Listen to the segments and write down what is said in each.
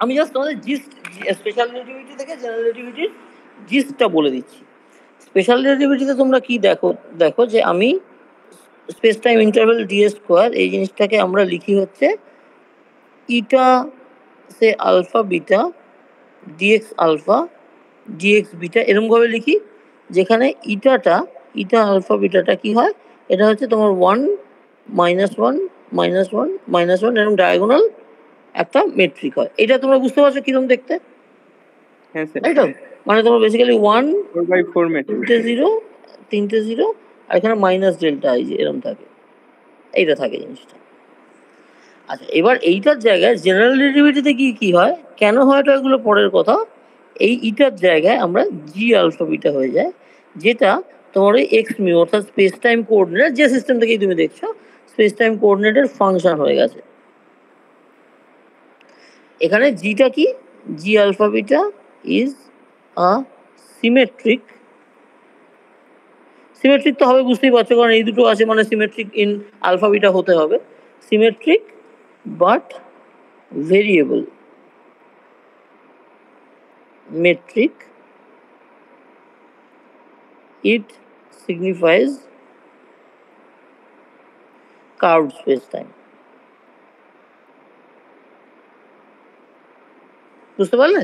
আমি জাস্ট তোমাদের gist, special relativity থেকে জেনারেল রিলেটিভিটির জিস্টটা বলে দিচ্ছি। স্পেশাল রিলেটিভিটিতে তোমরা কি দেখো, দেখো যে আমি space time interval DS square এই জিনিসটাকে আমরা লিখি হচ্ছে ইটা সে alpha beta DX alpha DX beta, এরকমভাবে লিখি, যেখানে ইটা আলফা বিটাটা কি হয়, এটা হচ্ছে তোমার 1 -1 -1 -1 এরকম ডায়াগোনাল একটা মেট্রিক হয়। এটা তোমরা বুঝতে পারছো কিরকম দেখতে? হ্যাঁ স্যার। তাই তো, মানে তোমার বেসিক্যালি 1 4/4 ম্যাট্রিক্স, তিনটে জিরো আর এখানে মাইনাস ডেল্টা আই যে এরকম থাকে, এইটা থাকে জিনিসটা। আচ্ছা, এবার এইটার জায়গায় জেনারেল রিলেটিভিটিতে কি হয়, কেন হয় এটা, এগুলো পরের কথা। এই ইটার জায়গায় আমরা জি আলফা বিটা হয়ে যায়, যেটা তোমার ওই এক্স মিউ অর্থাৎ স্পেস টাইম কোঅর্ডিনেট যে সিস্টেম থেকেই তুমি দেখছো স্পেস টাইম কোঅর্ডিনেটের ফাংশন হয়ে গেছে। এখানে জিটা কি, G alpha beta is a symmetric, symmetric তো হবে বুঝতেই পারছো, কারণ এই দুটো আছে মানে সিমেট্রিক ইন আলফা বিটা হতে হবে, symmetric but variable metric. It signifies curved space-time. বুঝতে পারলে?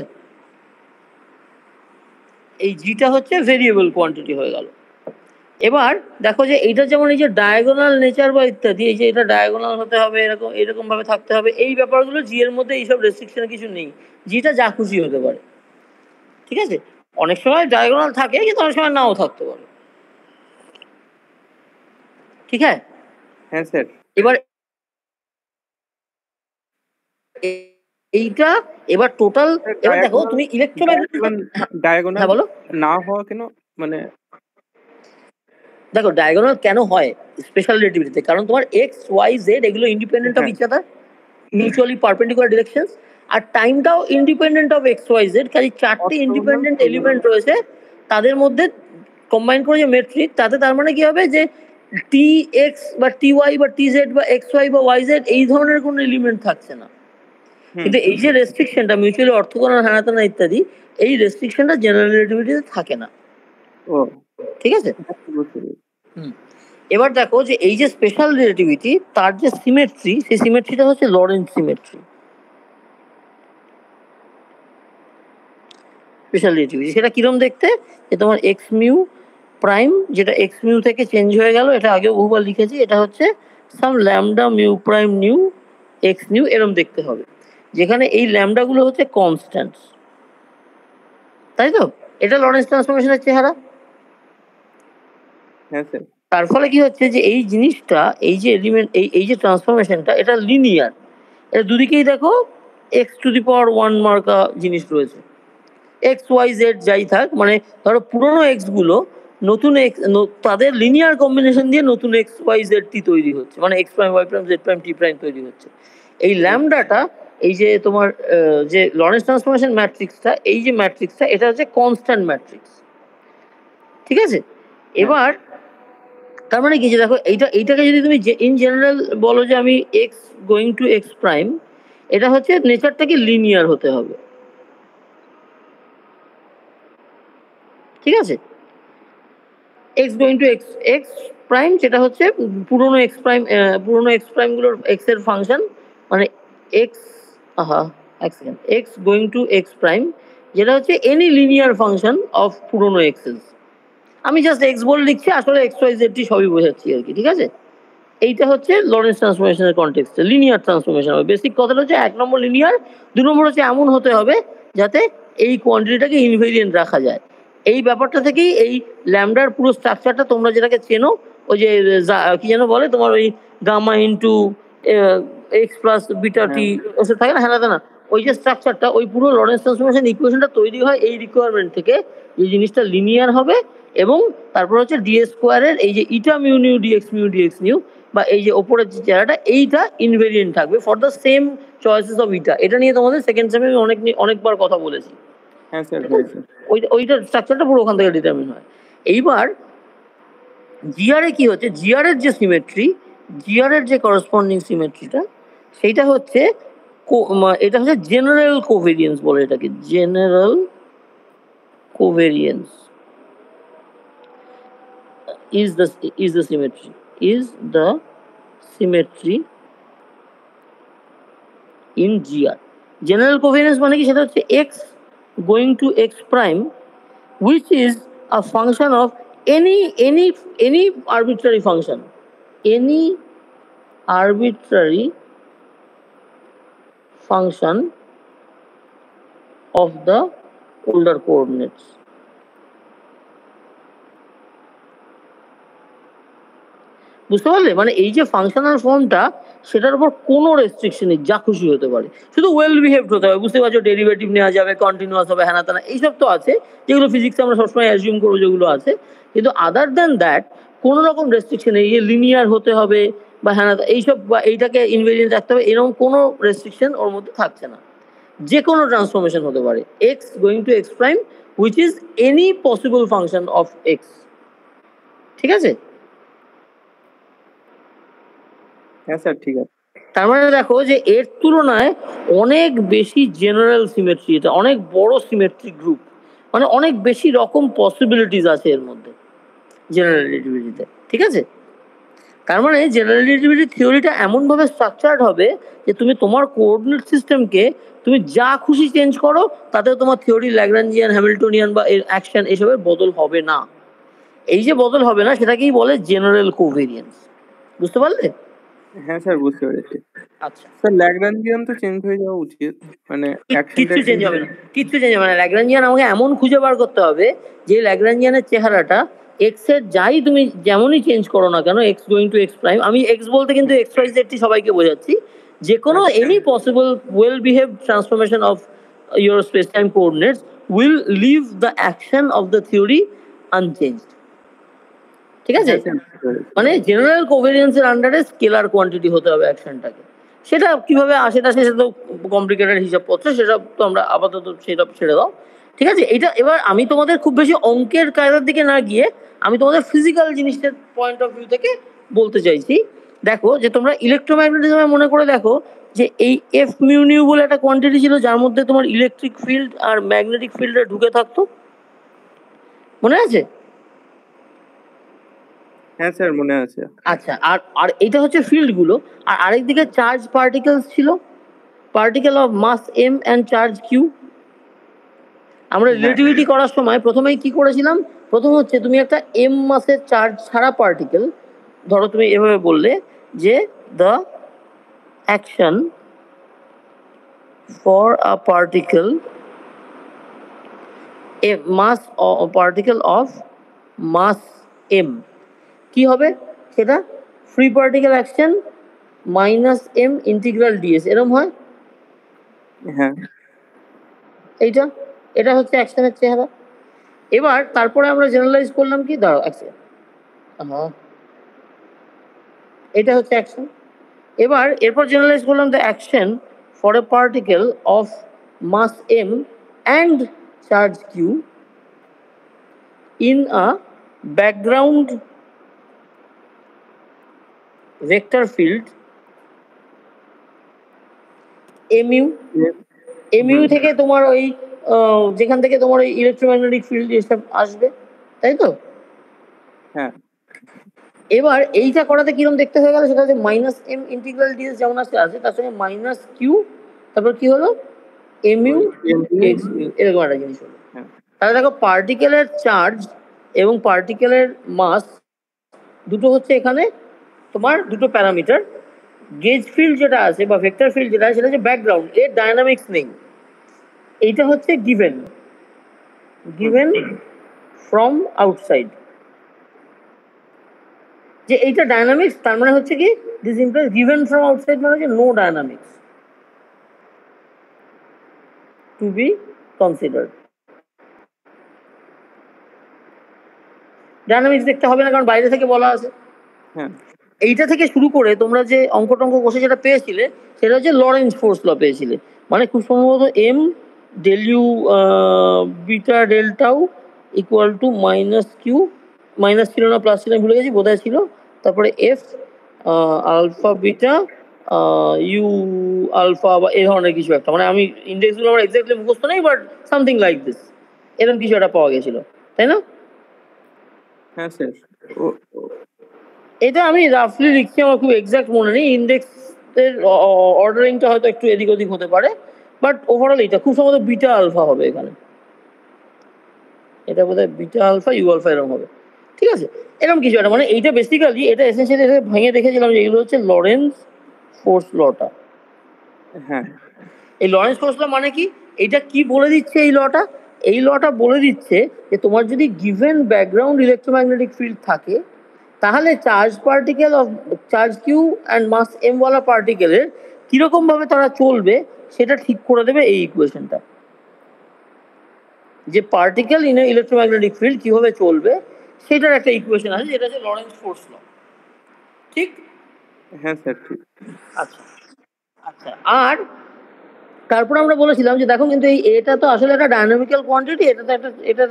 এই জিটা হচ্ছে ভেরিয়েবল কোয়ান্টিটি হয়ে গেল। এবার দেখো যে এইটা যেমন এই যে ডায়াগোনাল নেচার বা ইত্যাদি, এই যে এটা ডায়াগোনাল হতে হবে, এরকম এরকম ভাবে থাকতে হবে, এই ব্যাপারগুলো জি এর মধ্যে এইসব রেস্ট্রিকশন কিছু নেই, জিটা যা খুশি হতে পারে। ঠিক আছে, অনেক সময় ডায়াগোনাল থাকে কিন্তু অনেক সময় নাও থাকতে পারে। ঠিক আছে? হ্যাঁ স্যার। এবার এইটা এবার টোটাল, এবার দেখো তুমি ইলেকট্রোম্যাগনেটিক ডায়াগোনাল হ্যাঁ বলো না হওয়া কেন, মানে দেখো ডায়াগোনাল কেন হয় স্পেশাল রিলেটিভিটিতে, কারণ তোমার এক্স ওয়াই জেড এগুলো independent of each other, mutually perpendicular directions, আর টাইমটাও independent of X Y Z, কাজে চারটে ইন্ডিপেন্ডেন্ট এলিমেন্ট রয়েছে তাদের মধ্যে কম্বাইন করে যে মেট্রিক, তাতে তার মানে কি হবে যে টি এক্স বা টি ওয়াই বা টি জেড বা এক্স ওয়াই বা ওয়াই জেড এই ধরনের কোনো এলিমেন্ট থাকছে না। কিন্তু এই যে রেস্ট্রিকশনটা মিউচুয়ালি অর্থগণাল হ্যানাতানা ইত্যাদি, এই রেস্ট্রিকশনটা জেনারেল রিলেটিভিটিতে থাকে না। ও ঠিক আছে। এবার দেখো যে এই যে স্পেশাল রিলেটিভিটি তার যে সিমেট্রি, সেই সিমেট্রিটা হচ্ছে লরেন্জ সিমেট্রি। স্পেশাল রিলেটিভিটি সেটা কিরম দেখতে, যে তোমার এক্স মিউ প্রাইম, যেটা এক্স মিউ থেকে চেঞ্জ হয়ে গেল, এটা আগেও বহুবার লিখেছি, এটা হচ্ছে some lambda mu prime nu X nu, এরম দেখতে হবে, যেখানে এই ল্যামডাগুলো হচ্ছে কনস্ট্যান্টস। তাই তো, এটা লরেন্স ট্রান্সফরমেশনের চেহারা। তার ফলে কি হচ্ছে যে এই জিনিসটা, এই যে এলিমেন্ট, এই যে ট্রান্সফরমেশনটা, এটা লিনিয়ার, এটা দুদিকেই দেখো এক্স টু দি পাওয়ার 1 মার্কা জিনিস রয়েছে, এক্স ওয়াই জেড যাই থাক, মানে ধরো পুরোনো এক্স গুলো নতুন এক্স, তাদের লিনিয়ার কম্বিনেশন দিয়ে নতুন এক্স ওয়াই জেড টি তৈরি হচ্ছে, মানে X prime Y prime Z prime T prime তৈরি হচ্ছে। এই ল্যামডাটা, এই যে তোমার যে লরেন্স ট্রান্সফরমেশন ম্যাট্রিক্সটা, এই যে ম্যাট্রিক্সটা, এটা হচ্ছে কনস্ট্যান্ট ম্যাট্রিক্স। ঠিক আছে, এবার তার মানে কি, যে দেখো এইটাকে যদি তুমি ইন জেনারেল বলো যে আমি x going to x prime, এটা হচ্ছে নেচারটাকে লিনিয়ার হতে হবে। ঠিক আছে, x going to x x prime, যেটা হচ্ছে পুরোনো এক্স প্রাইম গুলোর এক্স এর ফাংশন, মানে এক্স এক second, x going to x prime, যেটা হচ্ছে এনি লিনিয়ার ফাংশন অফ পুরোনো এক্সেস। আমি জাস্ট এক্স বলে লিখছি, আসলে এক্স ওয়াই জেড টি সবই বোঝাচ্ছি আর কি। ঠিক আছে, এইটা হচ্ছে লরেন্স ট্রান্সফরমেশনের কনটেক্সটে লিনিয়ার ট্রান্সফরমেশন হবে। বেসিক কথাটা হচ্ছে 1 নম্বর লিনিয়ার, 2 নম্বর হচ্ছে এমন হতে হবে যাতে এই কোয়ান্টিটিটাকে ইনভেরিয়েন্ট রাখা যায়। এই ব্যাপারটা থেকেই এই ল্যামডার পুরো স্ট্রাকচারটা তোমরা যেটাকে চেনো, ওই যে কি যেন বলে তোমার ওই gamma into X plus beta T ওসব থাকে না, হ্যাঁ না, ওই যে স্ট্রাকচারটা, ওই পুরো লরেন্স ট্রান্সফরমেশন ইকুয়েশনটা তৈরি হয় এই রিকোয়ারমেন্ট থেকে, যে জিনিসটা লিনিয়ার হবে, এবং তারপর হচ্ছে ডিএস স্কোয়ারের এই যে eta mu nu DX nu বা এই যে ওপরের যে চেহারাটা, এইটা ইনভেরিয়েন্ট থাকবে for the same choices of eta. এটা নিয়ে তোমাদের সেকেন্ড সেমে অনেকবার কথা বলেছি। ওইটার স্ট্রাকচারটা পুরো ওখান থেকে ডিটারমিন হয়। এইবার জিআরে কি হচ্ছে, জিআর এর যে সিমেট্রি, জিআর এর যে করসপন্ডিং সিমেট্রিটা, সেইটা হচ্ছে এটা হচ্ছে জেনারেল কোভেরিয়েন্স বলে এটাকে, general covariance is the symmetry in GR. General covariance মানে কি, সেটা হচ্ছে x going to x prime which is a function of any arbitrary function, any arbitrary function of the polar coordinates. বুঝতে পারলে? মানে এই যে ফাংশনাল ফর্মটা, সেটার উপর কোনো রেস্ট্রিকশন নেই, যা খুশি হতে পারে, শুধু ওয়েল বিহেভড হতে হবে। বুঝতে পারছো, ডেরিভেটিভ নেওয়া যাবে, কন্টিনিউয়াস হবে, হ্যানা তেনা, এইসব তো আছে যেগুলো ফিজিক্সে আমরা সবসময় অ্যাজিউম করবো যেগুলো আছে। কিন্তু আদার দ্যান দ্যাট কোনো রকম রেস্ট্রিকশন নেই, লিনিয়ার হতে হবে বা হ্যানা এইসব, বা এইটাকে ইনভেরিয়েন্ট রাখতে হবে, এরকম কোনো রেস্ট্রিকশন ওর মধ্যে থাকছে না। যে কোনো ট্রান্সফরমেশন হতে পারে, x going to x prime which is any possible function of x. ঠিক আছে? হ্যাঁ স্যার, ঠিক আছে। তার মানে দেখো যে এর তুলনায় অনেক বেশি জেনারেল সিমেট্রি, এটা অনেক বড় সিমেট্রি গ্রুপ, মানে অনেক বেশি রকম পসিবিলিটিস আছে এর মধ্যে জেনারেল রিলেটিভিটিতে। ঠিক আছে? তার মানে জেনারেল রিলেটিভিটি থিওরিটা এমনভাবে স্ট্রাকচার্ড হবে যে তুমি তোমার কোঅর্ডিনেট সিস্টেমকে তুমি যা খুশি চেঞ্জ করো, তাতে তোমার থিওরি ল্যাগ্রাঞ্জিয়ান, হ্যামিল্টনিয়ান বা অ্যাকশন এসবের বদল হবে না। এই যে বদল হবে না, সেটাকেই বলে জেনারেল কোভেরিয়েন্স। বুঝতে পারলে? হ্যাঁ স্যার, বুঝতে পেরেছি। আচ্ছা স্যার ল্যাগ্রাঞ্জিয়ান তো চেঞ্জ হয়ে যাওয়া উচিত, মানে কিচ্ছু চেঞ্জ হবে না, কিচ্ছু চেঞ্জ হবে না। ল্যাগ্রাঞ্জিয়ান আমাকে এমন খুঁজে বার করতে হবে যে ল্যাগ্রাঞ্জিয়ানের চেহারাটা এক্স এর যাই তুমি যেমনই চেঞ্জ করো না কেন, x going to x prime, আমি এক্স বলতে কিন্তু এক্স ওয়াই জেডটি সবাইকে বোঝাচ্ছি, যে কোনো any possible well behave transformation of your space time coordinates will leave the action of the theory unchanged. ঠিক আছে? মানে জেনারেল কোভেরিয়েন্সের আন্ডারে স্কেলার কোয়ান্টিটি হতে হবে অ্যাকশনটাকে। সেটা কিভাবে আসে না, সেটা তো কমপ্লিকেটেড হিসাবপত্র, সেটা তো আমরা আপাতত সেটা ছেড়ে দাও। ঠিক আছে? এটা এবার আমি তোমাদের খুব বেশি অঙ্কের কায়দার দিকে না গিয়ে আমি তোমাদের ফিজিক্যাল জিনিসটার পয়েন্ট অফ ভিউ থেকে বলতে চাইছি। দেখো যে তোমরা ইলেকট্রোম্যাগনেটিজমে মনে করে দেখো যে এই এফ মিউ নিউ বলে একটা কোয়ান্টিটি ছিল, যার মধ্যে তোমার ইলেকট্রিক ফিল্ড আর ম্যাগনেটিক ফিল্ডে ঢুকে থাকতো, মনে আছে? হ্যাঁ স্যার, মনে আছে। আচ্ছা, আর আর এটা হচ্ছে ফিল্ড গুলো, আর আরেকদিকে চার্জ পার্টিকেলস ছিল, particle of mass M and charge Q. আমরা রিলেটিভিটি করার সময় প্রথমেই কি করেছিলাম? প্রথম হচ্ছে তুমি একটা এম মাসের চার্জ ছাড়া পার্টিকেল, ধরো তুমি এভাবে বললে যে the action for a particle a mass particle of mass M কি হবে? সেটা free particle action minus M integral DS, এরকম হয়। হ্যাঁ, এইটা এটা হচ্ছে অ্যাকশনের চেহারা। এবার তারপরে আমরা জেনারেলাইজ করলাম কি, দাঁড়াও হ্যাঁ, এটা হচ্ছে অ্যাকশন। এবার এরপর জেনারেলাইজ করলাম the action for a particle of mass M and charge Q in a background vector field mu. Mu থেকে তোমার ওই যেখান থেকে তোমার ওই ইলেকট্রোম্যাগনেটিক ফিল্ড এসব আসবে, তাই তো? হ্যাঁ। এবার এইটা করাতে কিরকম দেখতে হয়ে গেল, সেটা হচ্ছে মাইনাস এম ইন্টিগ্রাল ডিএস যেমন আছে তার সঙ্গে মাইনাস কিউ, তারপর কি হলো এমইউ এক্স মিউ, এরকম একটা জিনিস হলো। তাহলে দেখো পার্টিকেলের চার্জ এবং পার্টিকেলের মাস দুটো হচ্ছে এখানে তোমার দুটো প্যারামিটার। গেজ ফিল্ড যেটা আছে বা ভেক্টর ফিল্ড যেটা আছে সেটা হচ্ছে ব্যাকগ্রাউন্ড, এর ডায়নামিক্স নেই। এইটা হচ্ছে গিভেন ফ্রম আউটসাইড, যে এইটা ডায়নামিক্স, তার মানে হচ্ছে কি this implies given from outside মানে হচ্ছে no dynamics to be considered. Dynamics দেখতে হবে না, কারণ বাইরে থেকে বলা আছে। এইটা থেকে শুরু করে তোমরা যে অঙ্ক টঙ্ক কষে যেটা পেয়েছিলে সেটা হচ্ছে লরেন্জ ফোর্স ল পেয়েছিলে, মানে খুব সম্ভবত M del U beta del tau equal to minus Q, minus ছিল না প্লাস ছিল ভুলে গেছি, বোধহয় ছিল, তারপরে F alpha beta U alpha বা এই ধরনের কিছু একটা, মানে আমি ইন্ডেক্সগুলো আমার এক্স্যাক্টলি মুখস্থ নেই, বাট সামথিং লাইক দিস, এরকম কিছু একটা পাওয়া গেছিল, তাই না? হ্যাঁ স্যার। এটা আমি রাফলি লিখছি, আমার খুব এক্সাক্ট মনে নেই, ইন্ডেক্সের অর্ডারিংটা হয়তো একটু এদিক ওদিক হতে পারে, বাট ওভারঅল এটা খুব সম্ভবত বিটা আলফা হবে এখানে, এটা বোধহয় বিটা আলফা ইউ আলফা এরকম হবে, ঠিক আছে? এরকম কিছু একটা, মানে এইটা বেসিক্যালি এটা এসেন্সিয়ালি ভেঙে দেখেছিলাম যে এগুলো হচ্ছে লরেন্স ফোর্স লটা। হ্যাঁ এই লরেন্স ফোর্স ল মানে কি? এটা কি বলে দিচ্ছে এই লটা? এই লটা বলে দিচ্ছে যে তোমার যদি গিভেন ব্যাকগ্রাউন্ড ইলেকট্রোম্যাগনেটিক ফিল্ড থাকে, তাহলে charge particle of charge Q and mass M ওয়ালা পার্টিকেলের কিরকম ভাবে তারা চলবে সেটা ঠিক করে দেবে এই ইকুয়েশনটা। যে পার্টিকেল ইন ইলেকট্রোম্যাগনেটিক ফিল্ড কিভাবে চলবে সেটার একটা ইকুয়েশন আছে, যেটা হচ্ছে লরেন্স ফোর্স ল, ঠিক? হ্যাঁ স্যার ঠিক। আচ্ছা আচ্ছা, আর তারপর আমরা বলেছিলাম যে দেখো, কিন্তু এই এটা তো আসলে একটা ডায়নামিক্যাল কোয়ান্টিটি, এটা তো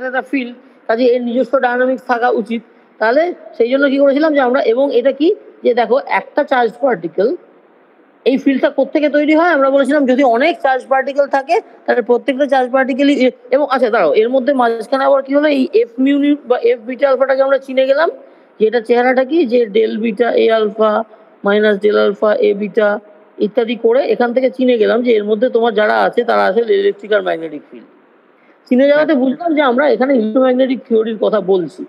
একটা ফিল্ড, কাজে এর নিজস্ব ডায়নামিক্স থাকা উচিত। তাহলে সেই জন্য কি করেছিলাম যে আমরা, এবং এটা কি যে দেখো একটা চার্জ পার্টিকেল, এই ফিল্ডটা কোত্থেকে তৈরি হয় আমরা বলেছিলাম, যদি অনেক চার্জ পার্টিকেল থাকে তাহলে প্রত্যেকটা চার্জ পার্টিকেলই, এবং আচ্ছা দাঁড়াও, এর মধ্যে মাঝখানে আবার কি হলো, এই এফ মিউ বা এফ বিটা আলফাটাকে আমরা চিনে গেলাম, যে এটা চেহারাটা কি, যে ডেল বিটা এ আলফা মাইনাস ডেল আলফা এ বিটা ইত্যাদি করে এখান থেকে চিনে গেলাম যে এর মধ্যে তোমার যারা আছে তারা আসলে ইলেকট্রিক আর ম্যাগনেটিক ফিল্ড। চিনে যাওয়াতে বুঝলাম যে আমরা এখানে ইলেকট্রোম্যাগনেটিক থিওরির কথা বলছি।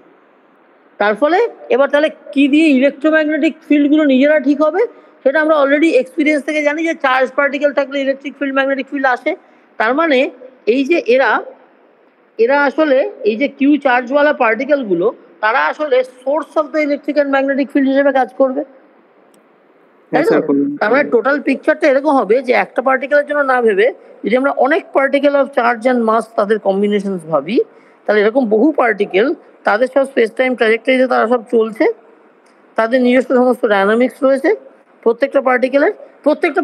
তার ফলে এবার তাহলে কি দিয়ে ইলেকট্রোম্যাগনেটিক ফিল্ডগুলো নিজেরা ঠিক হবে, সেটা আমরা অলরেডি এক্সপিরিয়েন্স থেকে জানি যে চার্জ পার্টিকেল থাকলে ইলেকট্রিক ফিল্ড ম্যাগনেটিক ফিল্ড আসে। তার মানে এই যে এরা এরা আসলে এই যে কিউ চার্জওয়ালা পার্টিকেলগুলো, তারা আসলে source of the electric and magnetic field হিসেবে কাজ করবে, তাই তো? তার মানে টোটাল পিকচারটা এরকম হবে যে একটা পার্টিকেলের জন্য না ভেবে যদি আমরা অনেক particle of charge and mass তাদের কম্বিনেশন ভাবি, তাহলে এরকম বহু পার্টিকেল, তাদের সব স্পেস টাইম ট্র্যাজেক্টরিতে তারা সব চলছে, তাদের নিজস্ব সমস্ত ডায়নামিক্স রয়েছে, প্রত্যেকটা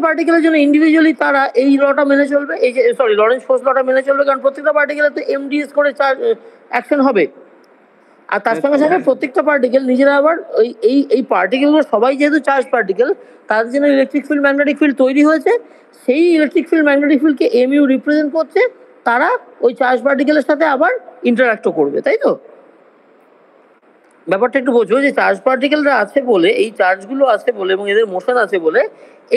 পার্টিকেলের জন্য ইন্ডিভিজুয়ালি তারা এই লটা মেনে চলবে, এই যে সরি লরেন্স ফোর্স লটা মেনে চলবে, কারণ প্রত্যেকটা পার্টিকেলের তো এমডিএস করে চার্জ অ্যাকশন হবে। আর তার সঙ্গে সঙ্গে প্রত্যেকটা পার্টিকেল নিজেরা আবার ওই এই পার্টিকেলগুলো সবাই যেহেতু চার্জ পার্টিকেল, তাদের জন্য ইলেকট্রিক ফিল্ড ম্যাগনেটিক ফিল্ড তৈরি হয়েছে, সেই ইলেকট্রিক ফিল্ড ম্যাগনেটিক ফিল্ডকে এমইউ রিপ্রেজেন্ট করছে, তারা ওই চার্জ পার্টিকেলের সাথে আবার ইন্টারাক্টও করবে, তাই তো? ব্যাপারটা একটু বোঝো যে চার্জ পার্টিকেলরা আছে বলে, এই চার্জগুলো আছে বলে এবং এদের মোশন আছে বলে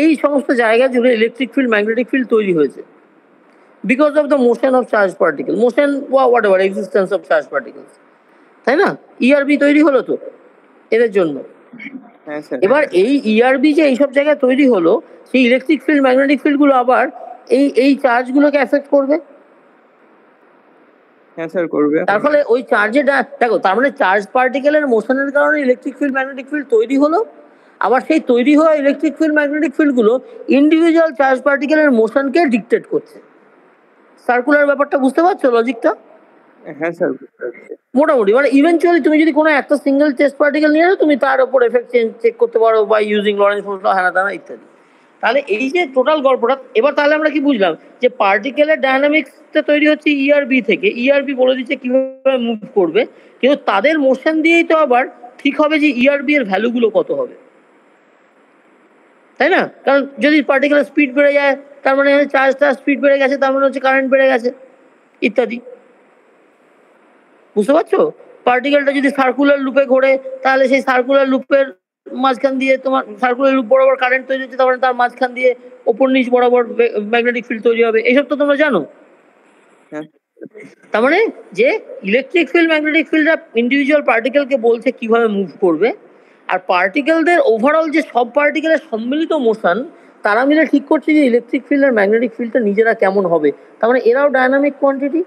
এই সমস্ত জায়গা জুড়ে ইলেকট্রিক ফিল্ড ম্যাগনেটিক ফিল্ড তৈরি হয়েছে, because of the motion of charge particle, motion what ever existence of charge particles, তাই না? ইআরবি তৈরি হলো তো এদের জন্য। এবার এই ইআরবি যে এইসব জায়গায় তৈরি হলো, সেই ইলেকট্রিক ফিল্ড ম্যাগনেটিক ফিল্ডগুলো আবার এই চার্জগুলোকে এফেক্ট করবে। হ্যাঁ স্যার করবে। তার ফলে ওই চার্জে দেখো, তার মানে চার্জ পার্টিকেলের মোশনের কারণে ইলেকট্রিক ফিল্ড ম্যাগনেটিক ফিল্ড তৈরি হলো, আবার সেই তৈরি হওয়া ইলেকট্রিক ফিল্ড ম্যাগনেটিক ফিল্ডগুলো ইন্ডিভিজুয়াল চার্জ পার্টিকেলের মোশনকে ডিকটেট করছে। সার্কুলার ব্যাপারটা বুঝতে পারছো লজিকটা? হ্যাঁ স্যার মোটামুটি, মানে ইভেনচুয়ালি তুমি যদি কোনো একটা সিঙ্গেল টেস্ট পার্টিকেল নিয়ে আসো, তুমি তার উপর এফেক্ট চেক করতে পারো বাই ইউজিং লরেন্স ফোর্স ল, হ্যানা ত্যানা ইত্যাদি। তাহলে এই যে টোটাল গল্পটা, এবার তাহলে আমরা কি বুঝলাম, যে পার্টিকেলের ডায়নামিক্সটা তৈরি হচ্ছে ইআরবি থেকে, ইআরবি বলে দিচ্ছে কিভাবে মুভ করবে, কিন্তু তাদের মোশন দিয়েই তো আবার ঠিক হবে যে ইআরবি এর ভ্যালুগুলো কত হবে, তাই না? কারণ যদি পার্টিকেলের স্পিড বেড়ে যায়, তার মানে চার্জটার স্পিড বেড়ে গেছে, তার মানে হচ্ছে কারেন্ট বেড়ে গেছে ইত্যাদি। বুঝতে পারছো? পার্টিকেলটা যদি সার্কুলার লুপে ঘোরে, তাহলে সেই সার্কুলার লুপের মাঝখান দিয়ে তোমার সার্কুলার লুপ বরাবর কারেন্ট তৈরি হচ্ছে, তারপরে তার মাঝখান দিয়ে ওপর নিচ বরাবর ম্যাগনেটিক ফিল্ড তৈরি হবে, এইসব তো তোমরা জানো। তার মানে যে ইলেকট্রিক ফিল্ড ম্যাগনেটিক ফিল্ডটা ইন্ডিভিজুয়াল পার্টিকেলকে বলছে কিভাবে মুভ করবে, আর পার্টিকেলদের ওভারঅল যে সব পার্টিকেলের সম্মিলিত মোশন, তারা মিলে ঠিক করছে যে ইলেকট্রিক ফিল্ড আর ম্যাগনেটিক ফিল্ডটা নিজেরা কেমন হবে। তার মানে এরাও ডায়নামিক কোয়ান্টিটি,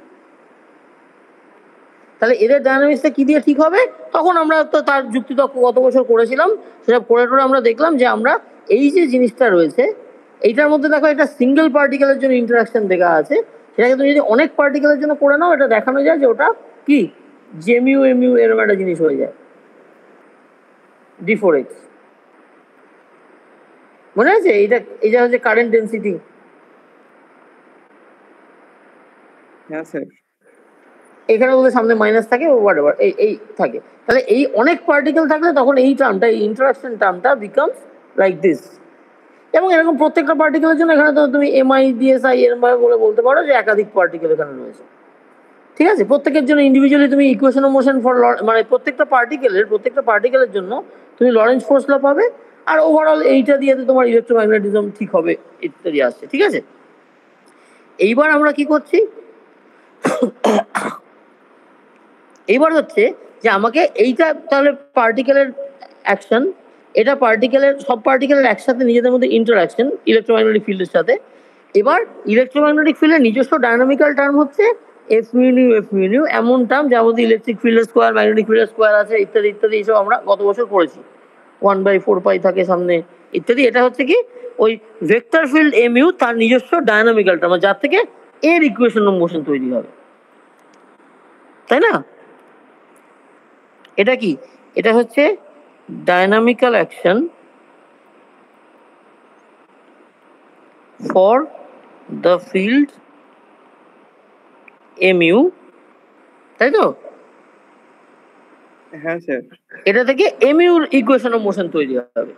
তাহলে এদের ডায়নামিক্সটা কি দিয়ে ঠিক হবে? তখন আমরা তো তার যুক্তি তর্ক গত বছর করেছিলাম, সেটা করে আমরা দেখলাম যে আমরা এই যে জিনিসটা রয়েছে এইটার মধ্যে দেখো, এটা সিঙ্গেল পার্টিকেলের জন্য ইন্টারাকশন দেখা আছে, সেটাকে তুমি যদি অনেক পার্টিকেলের জন্য করে নাও, এটা দেখানো যায় যে ওটা কি জেমিউ এমিউ এরকম একটা জিনিস হয়ে যায়, d4x। মনে আছে? এটা হচ্ছে কারেন্ট ডেন্সিটি। হ্যাঁ স্যার। এখানে বলতে সামনে মাইনাস থাকে, হোয়াটএভার এই থাকে। তাহলে এই অনেক পার্টিকেল থাকলে তখন এই টার্মটা, এই ইন্টারাকশন টার্মটা বিকামস লাইক দিস, এবং এরকম প্রত্যেকটা পার্টিকেলের জন্য এখানে তো তুমি এমআই ডিএসআই এরকম ভাবে বলতে পারো যে একাধিক পার্টিকেল এখানে রয়েছে। ঠিক আছে, প্রত্যেকের জন্য ইন্ডিভিজুয়ালি তুমি ইকুয়েশন অফ মোশন ফর মানে প্রত্যেকটা পার্টিকেলের জন্য তুমি লরেন্স ফোর্স ল পাবে, আর ওভারঅল এইটা দিয়ে তো তোমার ইলেকট্রোম্যাগনেটিজম ঠিক হবে ইত্যাদি আসছে। ঠিক আছে, এইবার আমরা কি করছি, এইবার হচ্ছে যে আমাকে এইটা তাহলে পার্টিকেলের অ্যাকশন, এটা পার্টিকেলের সব পার্টিকেলের একসাথে নিজেদের মধ্যে ইন্টারঅ্যাকশন ইলেকট্রোম্যাগনেটিক ফিল্ডের সাথে। এবার ইলেকট্রোম্যাগনেটিক ফিল্ডের নিজস্ব ডায়নামিক্যাল টার্ম হচ্ছে এফ মিউ, এমন টার্ম যার মধ্যে ইলেকট্রিক ফিল্ডের স্কোয়ার, ম্যাগনেটিক ফিল্ডের স্কোয়ার আছে ইত্যাদি ইত্যাদি, এইসব আমরা গত বছর করেছি। 1/4 থাকে সামনে ইত্যাদি। এটা হচ্ছে কি ওই ভেক্টর ফিল্ড এম ইউ তার নিজস্ব ডায়নামিক্যাল টার্ম, যার থেকে এর ইকুয়েশন অফ মোশন তৈরি হবে, তাই না? এটা কি, এটা হচ্ছে dynamical action for the field A mu, তাই তো? হ্যাঁ স্যার। এটা থেকে এমইউর ইকুয়েশন অফ মোশন তৈরি হবে।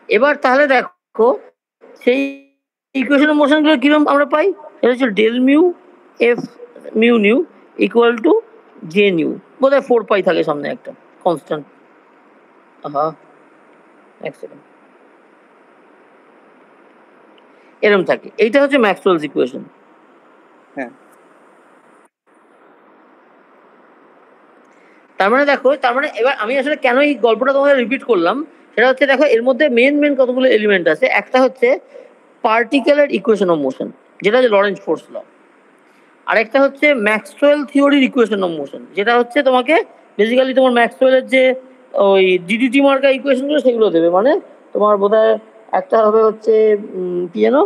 এবার তাহলে দেখো সেই ইকুয়েশন অফ মোশন গুলো কিরকম আমরা পাই, এটা হচ্ছে del mu F mu nu equal to J nu, বোধহয় 4 পাই থাকে সামনে একটা কনস্ট্যান্ট। হ্যাঁ, এক সেকেন্ড, এরকম থাকে। এইটা হচ্ছে ম্যাক্সওয়েলস ইকুয়েশন। হ্যাঁ তার মানে দেখো, তার মানে এবার আমি আসলে কেন এই গল্পটা তোমাদের রিপিট করলাম সেটা হচ্ছে, দেখো এর মধ্যে মেন কতগুলো এলিমেন্ট আছে। একটা হচ্ছে পার্টিকেলের ইকুয়েশন অফ মোশন, যেটা হচ্ছে লরেন্স ফোর্স ল। আরেকটা হচ্ছে ম্যাক্সওয়েল থিওরির ইকুয়েশন অফ মোশন, যেটা হচ্ছে তোমাকে বেসিক্যালি তোমার ম্যাক্সওয়েলের যে ওই ডিডিটি মার্কা ইকুয়েশনগুলো সেগুলো দেবে। মানে তোমার বোধহয় একটা হবে হচ্ছে কি যেন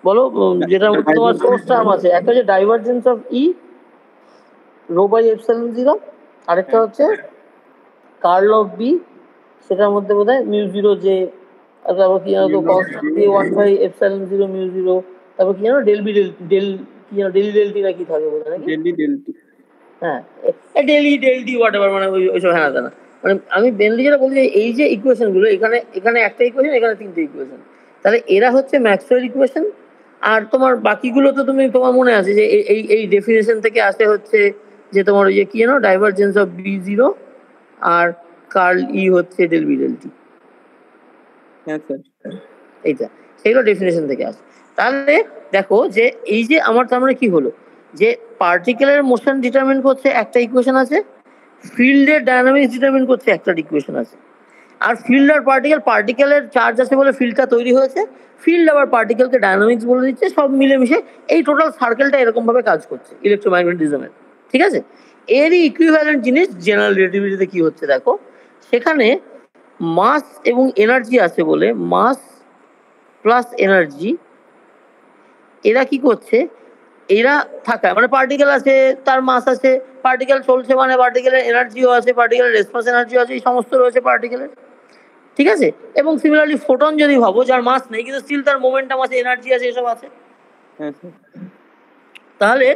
বলো, যেটার মধ্যে তোমার সোর্স টার্ম আছে। একটা হচ্ছে divergence of E rho by epsilon zero, আরেকটা হচ্ছে কার্ল অফ বি, সেটার মধ্যে বোধহয় মিউ জিরো যে, তারপর কি জানো তো কনস্ট্যান্ট বি 1/ε0 মিউ জিরো, তারপর কি জানো ডেল বি ডেল কি জানো ডেলি ডেল টি না কি থাকে বোধহয় নাকি। হ্যাঁ, del E del T whatever, মানে ওইসব হ্যাঁ না। মানে আমি মেনলি যেটা বলছি, এই যে ইকুয়েশন গুলো এখানে এখানে একটা ইকুয়েশন, এখানে তিনটে ইকুয়েশন, তাহলে এরা হচ্ছে ম্যাক্সওয়েল ইকুয়েশন। আর তোমার বাকিগুলো তো তুমি তোমার মনে আছে যে এই এই ডেফিনেশন থেকে আসে হচ্ছে যে তোমার ওই যে কি জানো ডাইভারজেন্স অফ বি জিরো আর কার্ল ই হচ্ছে ডেল বি ডেল টি। হ্যাঁ স্যার। এইটা সেগুলো ডেফিনেশন থেকে আসে। তাহলে দেখো যে এই যে আমার তার মানে কি হলো, যে পার্টিকেলের মোশন ডিটারমিন করছে একটা ইকুয়েশন আছে, ফিল্ডের ডায়নামিক্স ডিটারমিন করছে একটা ইকুয়েশন আছে। আর ফিল্ড আর পার্টিকেলের চার্জ আছে বলে ফিল্ডটা তৈরি হয়েছে, ফিল্ড আবার পার্টিকেলকে ডায়নামিক্স বলে দিচ্ছে, সব মিলেমিশে এই টোটাল সার্কেলটা এরকম ভাবে কাজ করছে ইলেকট্রোম্যাগনেটিজমের। ঠিক আছে, এরই ইকুইভ্যালেন্ট জিনিস জেনারেল রিলেটিভিটিতে কি হচ্ছে দেখো, সেখানে মাস এবং এনার্জি আছে বলে মাস প্লাস এনার্জি, এরা কি করছে, এরা থাকা মানে পার্টিকেল আছে তার মাস আছে, পার্টিকেল চলছে মানে পার্টিকেলের এনার্জিও আছে, পার্টিকেলের রেসপন্স এনার্জিও আছে, এই সমস্ত রয়েছে পার্টিকেলের। ঠিক আছে, এবং সিমিলারলি ফোটন যদি ভাবো, যার মাস নেই কিন্তু স্টিল তার মোমেন্টাম আছে, এনার্জি আছে, এসব আছে। হ্যাঁ স্যার। তাহলে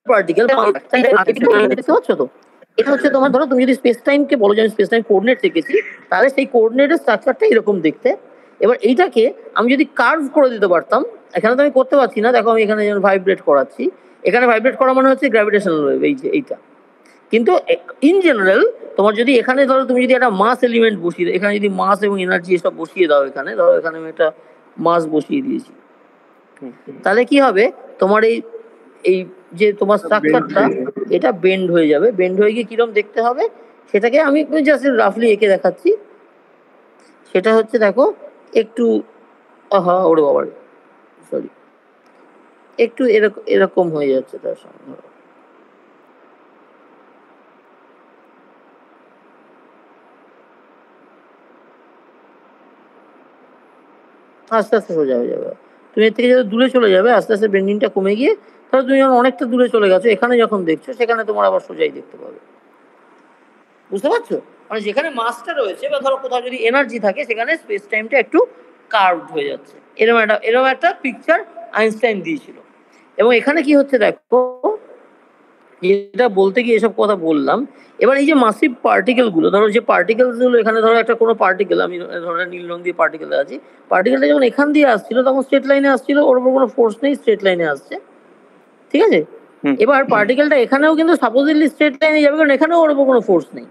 পার্টিকেল দেখতে পাচ্ছ তো, এটা হচ্ছে তোমার, ধরো তুমি যদি স্পেস টাইমকে বলো যে আমি স্পেস টাইম কোঅর্ডিনেট শিখেছি, তাহলে সেই কোঅর্ডিনেটের স্ট্রাকচারটা এরকম দেখতে। এবার এইটাকে আমি যদি কার্ভ করে দিতে পারতাম, এখানে তো আমি করতে পারছি না, দেখো আমি এখানে যেমন ভাইব্রেট করাচ্ছি, এখানে ভাইব্রেট করা মানে হচ্ছে গ্র্যাভিটেশনাল ওয়েভ, এই যে এইটা। কিন্তু ইন জেনারেল তোমার যদি এখানে ধরো তুমি যদি একটা মাস এলিমেন্ট বসিয়ে দাও, এখানে যদি মাস এবং এনার্জি এসব বসিয়ে দাও, এখানে ধরো এখানে আমি একটা মাস বসিয়ে দিয়েছি, তাহলে কি হবে, তোমার এই এই যে তোমার স্ট্রাকচারটা এটা বেন্ড হয়ে যাবে, বেন্ড হয়ে গিয়ে কিরকম দেখতে হবে সেটাকে আমি জাস্ট রাফলি এঁকে দেখাচ্ছি। সেটা হচ্ছে দেখো একটু, আহা ওরে বাবা, সরি, একটু এরকম এরকম হয়ে যাচ্ছে তার সঙ্গে। আস্তে আস্তে সোজা হয়ে যাবে। তুমি এর থেকে যত দূরে চলে যাবে আস্তে আস্তে বেন্ডিংটা কমে গিয়ে ধরো তুমি যখন অনেকটা দূরে চলে গেছো, এখানে যখন দেখছো সেখানে তোমার আবার সোজাই দেখতে পাবে। বুঝতে পারছো? মানে যেখানে মাসটা রয়েছে বা ধরো কোথাও যদি এনার্জি থাকে সেখানে স্পেস টাইমটা একটু কার্ভড হয়ে যাচ্ছে। এরকম একটা পিকচার আইনস্টাইন দিয়েছিল। এবং এখানে কি হচ্ছে দেখো, যেটা বলতে গিয়ে এসব কথা বললাম। এবার এই যে মাসিভ পার্টিকেল গুলো, ধরো যে পার্টিকেল গুলো এখানে, ধরো একটা কোনো পার্টিকেল, আমি ধরো নীল রং দিয়ে পার্টিকেলে আছি, পার্টিকেলটা যখন এখান দিয়ে আসছিল তখন স্ট্রেট লাইনে আসছিল, ওর উপর কোনো ফোর্স নেই, স্ট্রেট লাইনে আসছে, ঠিক আছে? এবার পার্টিকেলটা এখানেও কিন্তু সাপোজিটলি স্ট্রেট লাইনে যাবে, কারণ এখানেও ওর উপর কোনো ফোর্স নেই,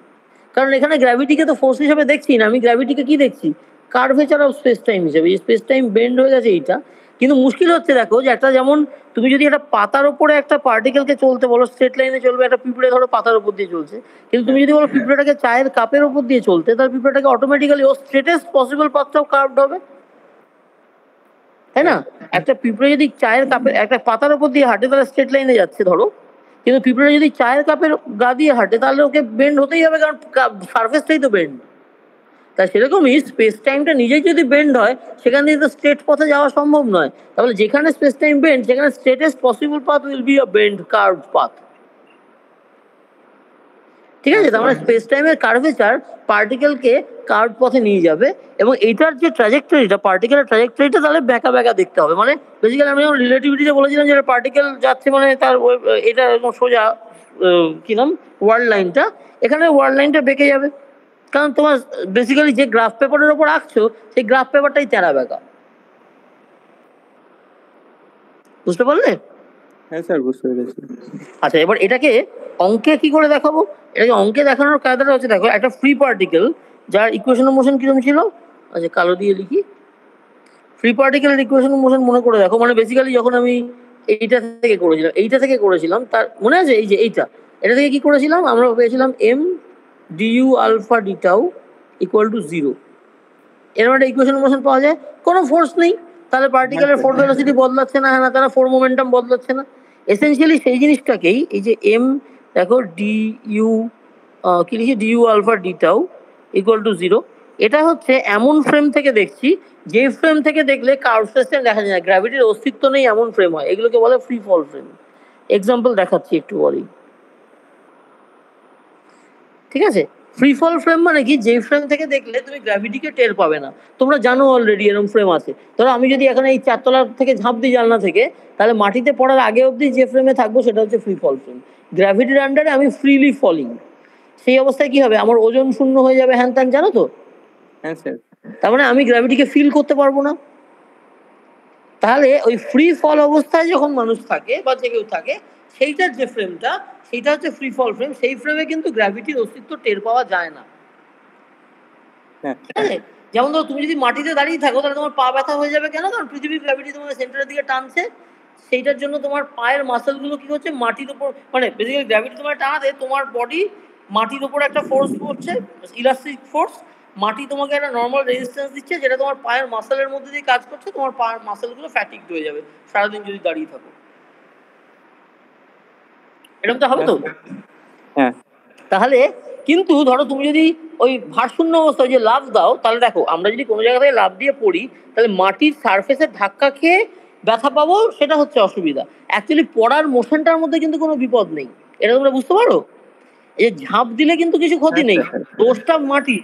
কারণ এখানে গ্র্যাভিটিকে তো ফোর্স হিসেবে দেখছি না, আমি গ্র্যাভিটিকে কি দেখছি, কার্ভেচার অফ স্পেস টাইম হিসেবে। এই স্পেস টাইম বেন্ড হয়ে গেছে এইটা। কিন্তু মুশকিল হচ্ছে দেখো যে একটা, যেমন তুমি যদি একটা পাতার উপরে একটা পার্টিকেলকে চলতে বলো স্ট্রেট লাইনে চলবে, একটা পিঁপড়ে ধরো পাতার উপর দিয়ে চলছে, কিন্তু তুমি যদি বলো পিঁপড়েটাকে চায়ের কাপের উপর দিয়ে চলতে, তাহলে পিঁপড়েটাকে অটোমেটিক্যালি ও স্ট্রেটেস্ট পসিবল পাথটাও কার্ভড হবে, তাই না? একটা পিঁপড়ে যদি চায়ের কাপের একটা পাতার উপর দিয়ে হাঁটে তাহলে স্ট্রেট লাইনে যাচ্ছে ধরো, কিন্তু পিঁপড়ে যদি চায়ের কাপের গা দিয়ে হাঁটে তাহলে ওকে বেন্ড হতেই হবে, কারণ সার্ফেসটাই তো বেন্ড। তাই সেরকমই স্পেস টাইমটা নিজেই যদি বেন্ড হয়, সেখান থেকে তো স্ট্রেট পথে যাওয়া সম্ভব নয়। তাহলে যেখানে স্পেস টাইম বেন্ড সেখানে straightest possible path will be a bend curved path. ঠিক আছে? তার মানে স্পেস টাইমের কার্ভেচার পার্টিকেলকে কার্ভ পথে নিয়ে যাবে, এবং এইটার যে ট্র্যাজেক্টরিটা, পার্টিকেলের ট্র্যাজেক্টরিটা তাহলে ব্যাকা ব্যাকা দেখতে হবে। মানে বেসিক্যালি আমি যখন রিলেটিভিটিতে বলেছিলাম যে পার্টিকেল যাচ্ছে মানে তার এটা একদম সোজা, কি নাম, ওয়ার্ল্ড লাইনটা, এখানে ওয়ার্ল্ড লাইনটা বেঁকে যাবে, কারণ তোমার বেসিক্যালি যে গ্রাফ পেপারের ওপর আঁকছো সেই গ্রাফ পেপারটাই তেরা বেঁকা। বুঝতে পারলে? হ্যাঁ স্যার, বুঝতে পেরেছি। আচ্ছা, এবার এটাকে অঙ্কে কি করে দেখাবো? এটাকে অঙ্কে দেখানোর কায়দাটা হচ্ছে, দেখো একটা ফ্রি পার্টিকেল যার ইকুয়েশন অফ মোশন কিরকম ছিল, আচ্ছা কালো দিয়ে লিখি, ফ্রি পার্টিকেলের ইকুয়েশন অফ মোশন মনে করে দেখো। মানে বেসিক্যালি যখন আমি এইটা থেকে করেছিলাম তার মনে আছে, এই যে এটা থেকে কি করেছিলাম, আমরা পেয়েছিলাম M DU alpha d tau equal to 0। এরকম একটা ইকুয়েশন অফ মোশন পাওয়া যায়, কোনো ফোর্স নেই, তাহলে পার্টিকেলের ফোর ভেলোসিটি বদলাচ্ছে না, হ্যাঁ না, তারা ফোর মোমেন্টাম বদলাচ্ছে না। এসেন্সিয়ালি সেই জিনিসটাকেই এই যে এম, দেখো ডি ইউ, কি লিখি, D U alpha d tau equal to 0, এটা হচ্ছে এমন ফ্রেম থেকে দেখছি যে ফ্রেম থেকে দেখলে কার্ভ সিস্টেম দেখা যায় না, গ্র্যাভিটির অস্তিত্ব নেই, এমন ফ্রেম হয়, এগুলোকে বলে ফ্রি ফল ফ্রেম। এক্সাম্পল দেখাচ্ছি একটু বলি, ঠিক আছে? ফ্রি ফল ফ্রেম মানে কি, যে ফ্রেম থেকে দেখলে তুমি গ্র্যাভিটিকে টের পাবে না। তোমরা জানো অলরেডি এরকম ফ্রেম আছে। ধরো আমি যদি এখানে এই 4 তলা থেকে ঝাঁপ দিই জানলা থেকে, তাহলে মাটিতে পড়ার আগে অবধি যে ফ্রেমে থাকবো সেটা হচ্ছে ফ্রি ফল ফ্রেম। গ্র্যাভিটির আন্ডারে আমি ফ্রিলি ফলিং, সেই অবস্থায় কি হবে, আমার ওজন শূন্য হয়ে যাবে, হ্যান ত্যান, জানো তো? হ্যাঁ স্যার। তার মানে আমি গ্র্যাভিটিকে ফিল করতে পারবো না। তাহলে ওই ফ্রি ফল অবস্থায় যখন মানুষ থাকে বা যে কেউ থাকে, সেইটার যে ফ্রেমটা, সেইটা হচ্ছে ফ্রি ফল ফ্রেম। সেই ফ্রেমে কিন্তু গ্র্যাভিটির অস্তিত্ব টের পাওয়া যায় না। ঠিক আছে? যেমন ধরো তুমি যদি মাটিতে দাঁড়িয়ে থাকো তাহলে তোমার পা ব্যথা হয়ে যাবে, কেন? কারণ পৃথিবীর গ্র্যাভিটি তোমার সেন্টারের দিকে টানছে, সেইটার জন্য তোমার পায়ের মাসেলগুলো কি হচ্ছে, মাটির উপর, মানে বেসিক্যালি গ্র্যাভিটি তোমার টানাতে তোমার বডি মাটির উপর একটা ফোর্স পড়ছে, ইলাস্টিক ফোর্স, মাটি তোমাকে একটা নর্মাল রেজিস্ট্যান্স দিচ্ছে, যেটা তোমার পায়ের মাসেলের মধ্যে দিয়ে কাজ করছে, তোমার পায়ের মাসেলগুলো ফ্যাটিকড হয়ে যাবে সারাদিন যদি দাঁড়িয়ে থাকো। এরকম তো হবে তো? হ্যাঁ। তাহলে কিন্তু ধরো তুমি যদি ওই ভারশূন্য অবস্থায় যে লাফ দাও, তাহলে দেখো আমরা যদি কোনো জায়গা থেকে লাফ দিয়ে পড়ি, তাহলে মাটির সারফেসে ধাক্কা খেয়ে ব্যথা পাবো, সেটা হচ্ছে অসুবিধা। অ্যাকচুয়ালি পড়ার মোশনটার মধ্যে কিন্তু কোনো বিপদ নেই, এটা তোমরা বুঝতে পারো? এই ঝাঁপ দিলে কিন্তু কিছু ক্ষতি নেই, দোষটা মাটি।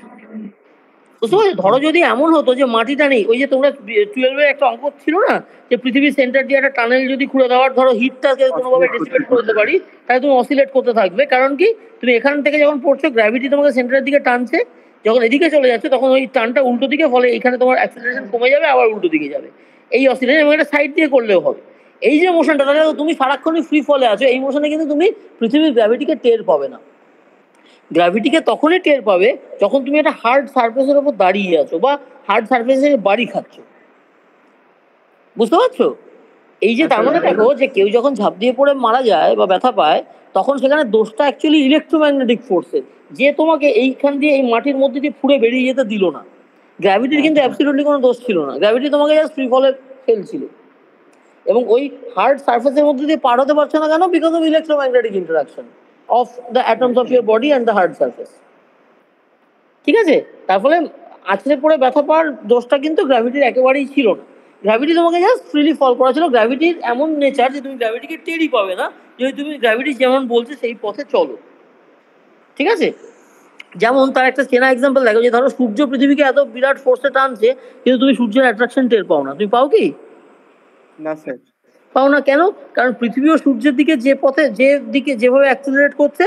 বুঝতে পারছো? ধরো যদি এমন হতো যে মাটিটা নেই, ওই যে তোমরা 12-এর একটা অঙ্ক ছিল না, যে পৃথিবীর সেন্টার দিয়ে একটা টানেল যদি খুঁড়ে দেওয়ার, ধরো হিটটাকে কোনোভাবে ডিসিপেট করতে পারি, তাহলে তুমি অসিলেট করতে থাকবে। কারণ কি, তুমি এখান থেকে যখন পড়ছো গ্র্যাভিটি তোমাকে সেন্টারের দিকে টানছে, যখন এদিকে চলে যাচ্ছে তখন ওই টানটা উল্টো দিকে, ফলে এখানে তোমার অ্যাক্সিলারেশন কমে যাবে, আবার উল্টো দিকে যাবে, এই অসিলেশন। এবং এটা সাইড দিয়ে করলেও হবে। এই যে মোশনটা, তাহলে তুমি সারাক্ষণই ফ্রি ফলে আছো, এই মোশনে কিন্তু তুমি পৃথিবীর গ্র্যাভিটিকে টের পাবে না। গ্র্যাভিটিকে তখনই টের পাবে যখন তুমি একটা হার্ড সারফেসের উপর দাঁড়িয়ে আছো বা হার্ড সারফেসে বাড়ি খাচ্ছ। বুঝতে পারছো? এই যে তার মানে দেখো যে কেউ যখন ঝাঁপ দিয়ে পড়ে মারা যায় বা ব্যথা পায়, তখন সেখানে দোষটা অ্যাকচুয়ালি ইলেকট্রোম্যাগনেটিক ফোর্সের, যে তোমাকে এইখান দিয়ে এই মাটির মধ্যে দিয়ে ফুড়ে বেরিয়ে যেতে দিল না। গ্র্যাভিটির কিন্তু অ্যাবসলিউটলি কোনো দোষ ছিল না, গ্র্যাভিটি তোমাকে জাস্ট ফ্রি ফলে ফেলছিল। এবং ওই হার্ড সারফেসের মধ্যে দিয়ে পার হতে পারছো না কেন? Because of electromagnetic interaction of the atoms of your body and the hard surface. ঠিক আছে? তার ফলে আছড়ে পড়ে ব্যথা পাওয়ার দোষটা কিন্তু গ্র্যাভিটির একেবারেই ছিল না। গ্র্যাভিটি তোমাকে জাস্ট ফ্রিলি ফল করা ছিল। গ্র্যাভিটির এমন নেচার যে তুমি গ্র্যাভিটিকে টেরই পাবে না যদি তুমি গ্র্যাভিটি যেমন বলছে সেই পথে চলো। ঠিক আছে? যেমন তার একটা চেনা এক্সাম্পল দেখো, যে ধরো সূর্য পৃথিবীকে এত বিরাট ফোর্সে টানছে কিন্তু তুমি সূর্যের অ্যাট্রাকশন টের পাও না। তুমি পাও কি? না স্যার। পাও না কেন? কারণ পৃথিবীও সূর্যের দিকে যে পথে যে দিকে যেভাবে অ্যাক্সিলারেট করছে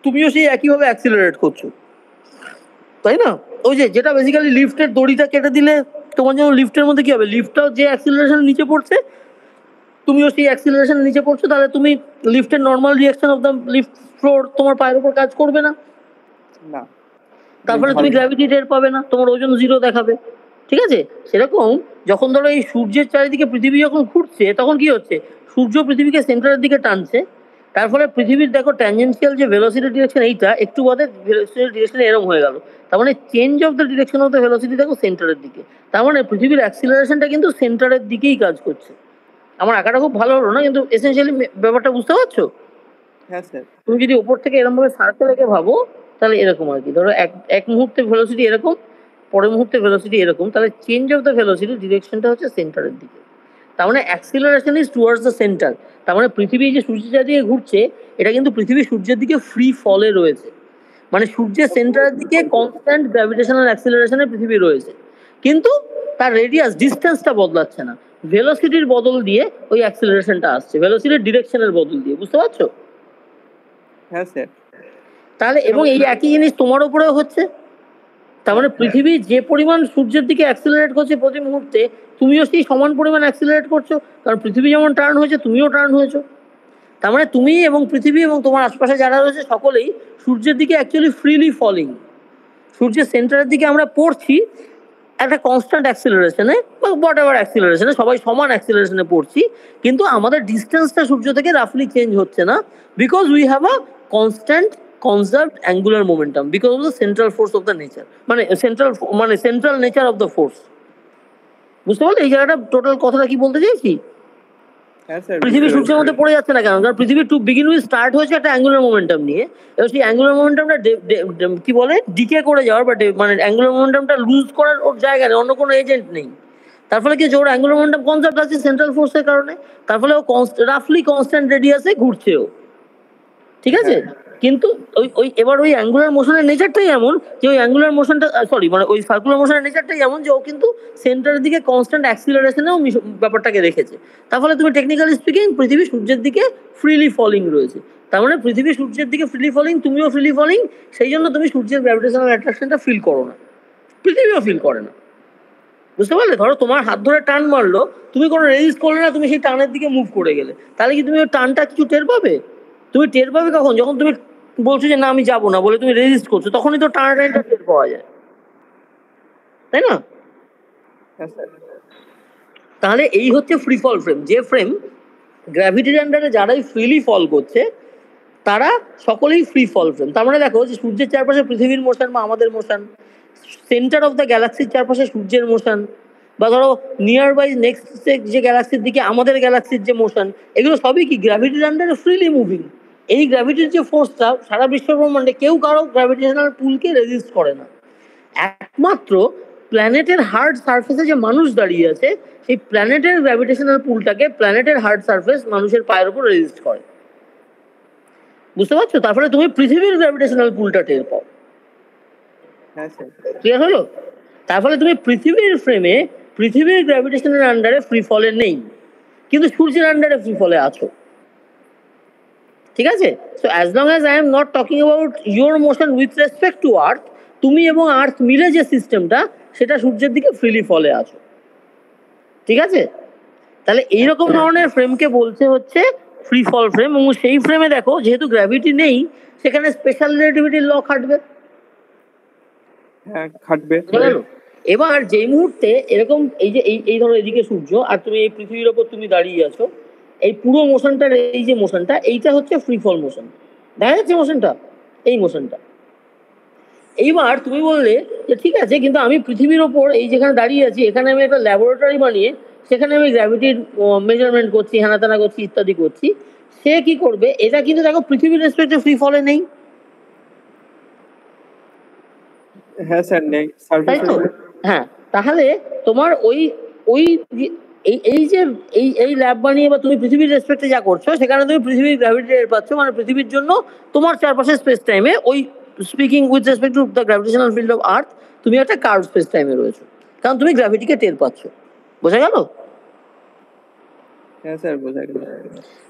তুমিও সেই একইভাবে অ্যাক্সিলারেট করছো, তাই না? ওই যে যেটা বেসিক্যালি লিফটের দড়িটা কেটে দিলে তোমার যেমন লিফটের মধ্যে কি হবে, লিফটটাও যে অ্যাক্সিলারেশন নিচে পড়ছে তুমিও সেই অ্যাক্সিলারেশন নিচে পড়ছো, তাহলে তুমি লিফটের normal reaction of the lift floor তোমার পায়ের উপর কাজ করবে না। না। তারপরে তুমি গ্র্যাভিটি টের পাবে না, তোমার ওজন জিরো দেখাবে। ঠিক আছে? সেরকম যখন ধরো এই সূর্যের চারিদিকে পৃথিবী যখন ঘুরছে তখন কি হচ্ছে, সূর্য পৃথিবীকে সেন্টারের দিকে টানছে, তার ফলে পৃথিবীর দেখো ট্যানজেন্সিয়াল যে ভেলোসিটি ডিরেকশন এইটা একটু বাদে ভেলোসিটি ডিরেকশন এরকম হয়ে গেল, তার মানে change of the direction of the velocity দেখো সেন্টারের দিকে, তার মানে পৃথিবীর অ্যাক্সিলারেশনটা কিন্তু সেন্টারের দিকেই কাজ করছে। আমার আঁকাটা খুব ভালো হলো না, কিন্তু এসেনশিয়ালি ব্যাপারটা বুঝতে পারছো? হ্যাঁ স্যার। তুমি যদি উপর থেকে এরকম ভাবে সার্কেল এঁকে ভাবো তাহলে এরকম আর কি, ধরো এক মুহূর্তে ভেলোসিটি এরকম, পরের মুহূর্তে ভেলোসিটি এরকম, তাহলে চেঞ্জ অফ দ্য ভেলোসিটি ডিরেকশনটা হচ্ছে সেন্টারের দিকে। তার মানে acceleration is towards the centre. তার মানে পৃথিবী যে সূর্যের চারদিকে ঘুরছে এটা কিন্তু পৃথিবী সূর্যের দিকে ফ্রি ফলে রয়েছে, মানে সূর্যের সেন্টারের দিকে কনস্ট্যান্ট গ্র্যাভিটেশনাল অ্যাক্সিলারেশনে পৃথিবী রয়েছে, কিন্তু তার রেডিয়াস ডিস্টেন্সটা বদলাচ্ছে না, ভেলোসিটির বদল দিয়ে ওই অ্যাক্সিলারেশনটা আসছে, ভেলোসিটির ডিরেকশনের বদল দিয়ে। বুঝতে পারছো? হ্যাঁ স্যার। তাহলে এবং এই একই জিনিস তোমার উপরেও হচ্ছে। তার মানে পৃথিবী যে পরিমাণ সূর্যের দিকে অ্যাক্সিলারেট করছে প্রতি মুহূর্তে তুমিও সেই সমান পরিমাণ অ্যাক্সিলারেট করছো, কারণ পৃথিবী যেমন টার্ন হয়েছে তুমিও টার্ন হয়েছো। তার মানে তুমি এবং পৃথিবী এবং তোমার আশপাশে যারা রয়েছে সকলেই সূর্যের দিকে অ্যাকচুয়ালি ফ্রিলি ফলিং। সূর্যের সেন্টারের দিকে আমরা পড়ছি একটা কনস্ট্যান্ট অ্যাক্সিলারেশনে বা হোয়াট এভার অ্যাক্সিলারেশনে, সবাই সমান অ্যাক্সিলারেশনে পড়ছি, কিন্তু আমাদের ডিস্টেন্সটা সূর্য থেকে রাফলি চেঞ্জ হচ্ছে না, because we have a constant conserved angular momentum because of the central force of the nature, মানে central nature of the force. বুঝতে পারলে এই জায়গাটা টোটাল কথাটা কি বলতে চাইছি? হ্যাঁ স্যার। পৃথিবী সূর্যের মধ্যে পড়ে যাচ্ছে না কেন? কারণ পৃথিবী টু বিগিন উইথ স্টার্ট হয়েছে একটা অ্যাঙ্গুলার মোমেন্টাম নিয়ে, এবার সেই অ্যাঙ্গুলার মোমেন্টামটা কি বলে ডিকে করে যাওয়ার বা মানে অ্যাঙ্গুলার মোমেন্টামটা লুজ করার ওর জায়গা নেই, অন্য কোনো এজেন্ট নেই। তার ফলে কি ওর অ্যাঙ্গুলার মোমেন্টাম কনসার্ভ আছে সেন্ট্রাল ফোর্সের কারণে, তার ফলে ও রাফলি কনস্ট্যান্ট রেডিয়াসে ঘুরছে ও। ঠিক আছে? কিন্তু ওই ওই এবার ওই অ্যাঙ্গুলার মোশনের নেচারটাই এমন যে ওই অ্যাঙ্গুলার মোশনটা সরি মানে ওই সার্কুলার মোশনের নেচারটাই এমন যে ও কিন্তু সেন্টারের দিকে কনস্ট্যান্ট অ্যাক্সিলারেশনেও ব্যাপারটাকে রেখেছে। তার ফলে তুমি টেকনিক্যালি স্পিকিং পৃথিবী সূর্যের দিকে ফ্রিলি ফলিং রয়েছে, তার মানে পৃথিবী সূর্যের দিকে ফ্রিলি ফলিং, তুমিও ফ্রিলি ফলিং, সেই জন্য তুমি সূর্যের গ্র্যাভিটেশনাল অ্যাট্রাকশনটা ফিল করো না, পৃথিবীও ফিল করে না। বুঝতে পারলে? ধরো তোমার হাত ধরে টান মারলো, তুমি কোনো রেজিস্ট করলে না, তুমি সেই টানের দিকে মুভ করে গেলে, তাহলে কি তুমি ওই টানটা কিছু টের পাবে? তুমি টের পাবে কখন? যখন তুমি বলছো যে না আমি যাবো না বলে তুমি রেজিস্ট করছো, তখনই তো টানাটানিটা টের পাওয়া যায়, তাই না? হ্যাঁ স্যার। তাহলে এই হচ্ছে ফ্রি ফল ফ্রেম, যে ফ্রেম গ্র্যাভিটির আন্ডারে যারাই ফ্রিলি ফল করছে তারা সকলেই ফ্রি ফল ফ্রেম। তার মানে দেখো যে সূর্যের চারপাশে পৃথিবীর মোশন বা আমাদের মোশন, সেন্টার অফ দ্য গ্যালাক্সির চারপাশে সূর্যের মোশন, বা ধরো নিয়ার বাই নেক্সট যে গ্যালাক্সির দিকে আমাদের গ্যালাক্সির যে মোশন, এগুলো সবই কি গ্র্যাভিটির আন্ডারে ফ্রিলি মুভিং। এই গ্র্যাভিটির যে ফোর্সটা সারা বিশ্ব ব্রহ্মাণ্ডে কেউ কারো গ্র্যাভিটেশনাল পুলকে রেজিস্ট করে না, একমাত্র প্ল্যানেটের হার্ড সারফেসে যে মানুষ দাঁড়িয়ে আছে সেই প্ল্যানেটের গ্র্যাভিটেশনাল পুলটাকে প্ল্যানেটের হার্ড সারফেস মানুষের পায়ের উপর রেজিস্ট করে। বুঝতে পারছো? তারপরে তুমি পৃথিবীর গ্র্যাভিটেশনাল পুলটা টের পাও। হ্যাঁ স্যার। ক্লিয়ার হলো? তার ফলে তুমি পৃথিবীর ফ্রেমে পৃথিবীর গ্র্যাভিটেশনের আন্ডারে ফ্রি ফলে নেই, কিন্তু সূর্যের আন্ডারে ফ্রি ফলে আছো। ঠিক আছে? So as long as I am not talking about your motion with respect to earth, তুমি এবং আর্থ মিলে যে সিস্টেমটা সেটা সূর্যের দিকে ফ্রিলি ফলে আছো। ঠিক আছে? তাহলে এইরকম ধরনের ফ্রেমকে বলছে হচ্ছে ফ্রি ফল ফ্রেম, এবং সেই ফ্রেমে দেখো যেহেতু গ্র্যাভিটি নেই সেখানে স্পেশাল রিলেটিভিটির ল খাটবে। হ্যাঁ খাটবে। এবার যেই মুহূর্তে এরকম এই যে এই ধরো এদিকে সূর্য আর তুমি এই পৃথিবীর ওপর তুমি দাঁড়িয়ে আছো, এই পুরো মোশনটার এই যে মোশনটা এইটা হচ্ছে ফ্রি ফল মোশন, দেখা যাচ্ছে মোশনটা, এই মোশনটা। এইবার তুমি বললে যে ঠিক আছে কিন্তু আমি পৃথিবীর ওপর এই যেখানে দাঁড়িয়ে আছি এখানে আমি একটা ল্যাবরেটরি বানিয়ে সেখানে আমি গ্র্যাভিটির মেজারমেন্ট করছি, হেনাতেনা করছি, ইত্যাদি করছি, সে কি করবে? এটা কিন্তু দেখো পৃথিবীর রেসপেক্টে ফ্রি ফলে নেই। হ্যাঁ স্যার নেই তাই সার্ফেসের তো? হ্যাঁ, তাহলে তোমার ওই ওই এই যে এই ল্যাব বানিয়ে বা তুমি পৃথিবীর রেসপেক্টে যা করছো সেখানে তুমি পৃথিবীর গ্র্যাভিটি টের পাচ্ছ, মানে পৃথিবীর জন্য তোমার চারপাশে স্পেস টাইমে ওই speaking with respect to the gravitational field of earth তুমি একটা কার্ভ স্পেস টাইমে রয়েছো, কারণ তুমি গ্র্যাভিটিকে টের পাচ্ছ। বোঝা গেল? হ্যাঁ স্যার বোঝা গেল।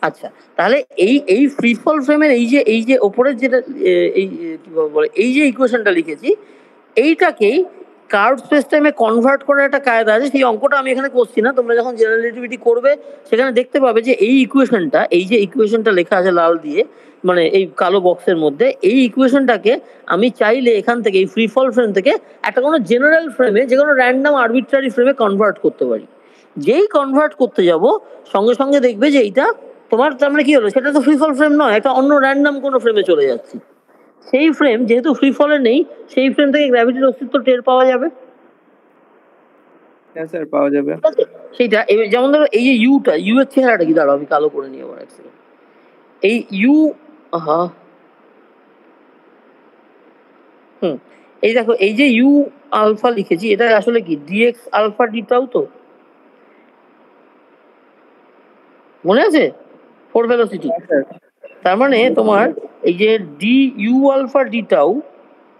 আচ্ছা, তাহলে এই ফ্রি ফল ফ্রেমের এই যে ওপরের যেটা এই কি বলে এই যে ইকুয়েশনটা লিখেছি, এইটাকেই কার্ভ স্পেস টাইমে কনভার্ট করার একটা কায়দা আছে। সেই অঙ্কটা আমি এখানে করছি না, তোমরা যখন জেনারেল রিলেটিভিটি করবে সেখানে দেখতে পাবে যে এই ইকুয়েশনটা, এই যে ইকুয়েশনটা লেখা আছে লাল দিয়ে, মানে এই কালো বক্সের মধ্যে, এই ইকুয়েশনটাকে আমি চাইলে এখান থেকে এই ফ্রি ফল ফ্রেম থেকে একটা কোনো জেনারেল ফ্রেমে, যে কোনো র্যান্ডাম আরবিট্রারি ফ্রেমে কনভার্ট করতে পারি। যেই কনভার্ট করতে যাব সঙ্গে সঙ্গে দেখবে যে এইটা তোমার, তার মানে কি হলো, সেটা তো ফ্রি ফল ফ্রেম নয়, একটা অন্য র্যান্ডাম কোনো ফ্রেমে চলে যাচ্ছি। সেই ফ্রেম যেহেতু ফ্রি ফলে নেই, সেই ফ্রেম থেকে গ্র্যাভিটির অস্তিত্ব টের পাওয়া যাবে। হ্যাঁ স্যার পাওয়া যাবে। ঠিক আছে? সেইটা যেমন ধরো এই যে ইউটা, ইউ এর চেহারাটা কি, দাঁড়াও আমি কালো করে নিয়ে আবার এক সেকেন্ড। এই ইউ, আহা, এই দেখো এই যে ইউ আলফা লিখেছি, এটা আসলে কি ডিএক্স আলফা ডিটাও তো, মনে আছে? Four velocity. তার মানে তোমার এই যে D U alpha d tau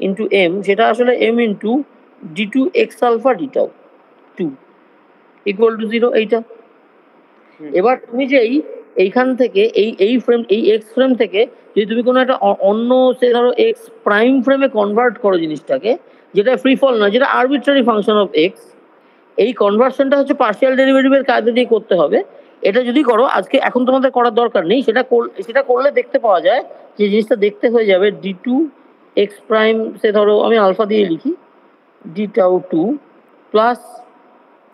into M, সেটা আসলে M into D two X alpha d tau two equal to 0, এইটা। এবার তুমি যে এইখান থেকে এই ফ্রেম, এই এক্স ফ্রেম থেকে যদি তুমি কোনো একটা অন্য, সে ধরো এক্স প্রাইম ফ্রেমে কনভার্ট করো জিনিসটাকে, যেটা ফ্রি ফল না, যেটা আরবিট্রারি ফাংশন অফ এক্স, এই কনভার্সনটা হচ্ছে পার্শিয়াল ডেরিভেটিভের কায়দা দিয়ে করতে হবে। এটা যদি করো, আজকে এখন তোমাদের করার দরকার নেই, সেটা করলে দেখতে পাওয়া যায় যে জিনিসটা দেখতে হয়ে যাবে ডি টু এক্স প্রাইম, সে ধরো আমি আলফা দিয়ে লিখি, ডি টাউ টু প্লাস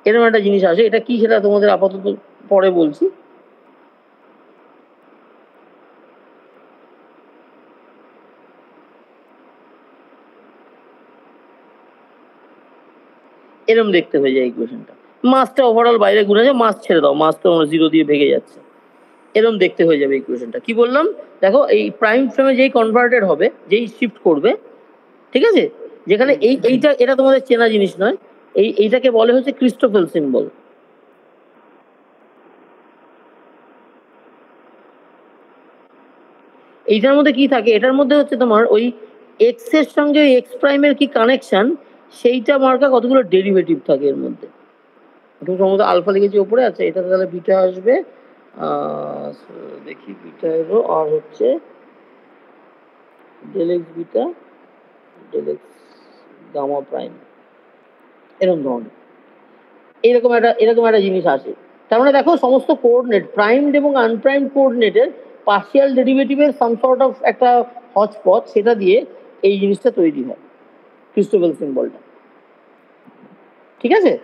এরকম একটা জিনিস আসে, এটা কি সেটা তোমাদের আপাতত পরে বলছি। এরম দেখতে হয়ে যায় ইকুয়েশনটা। মাসটা ওভারঅল বাইরে ঘুরে যায়, মাস ছেড়ে দাও, মাস তো আমরা 0 দিয়ে ভেঙে যাচ্ছে। এরম দেখতে হয়ে যাবে ইকুয়েশনটা। কি বললাম দেখো, এই প্রাইম ফ্রেমে যেই কনভার্টেড হবে, যেই শিফট করবে, ঠিক আছে, যেখানে এইটা, এটা তোমাদের চেনা জিনিস নয়, এইটাকে বলে হচ্ছে ক্রিস্টোফেল সিম্বল। এইটার মধ্যে কি থাকে, এটার মধ্যে হচ্ছে তোমার ওই এক্স এর সঙ্গে এক্স প্রাইমের কি কানেকশন, সেইটা মার্কা কতগুলো ডেরিভেটিভ থাকে এর মধ্যে। সম্ভবত আলফা লিখেছি ওপরে, আচ্ছা এটা তাহলে বিটা আসবে, দেখি বিটা এলো, আর হচ্ছে del X beta del X gamma prime, এরকম ধরনের এরকম একটা জিনিস আসে। তার মানে দেখো, সমস্ত কোঅর্ডিনেট, প্রাইমড এবং আনপ্রাইমড কোঅর্ডিনেটের পার্শিয়াল ডেরিভেটিভের সাম সর্ট অফ একটা হচপচ, সেটা দিয়ে এই জিনিসটা তৈরি হয়, ক্রিস্টোফেল সিম্বলটা। ঠিক আছে?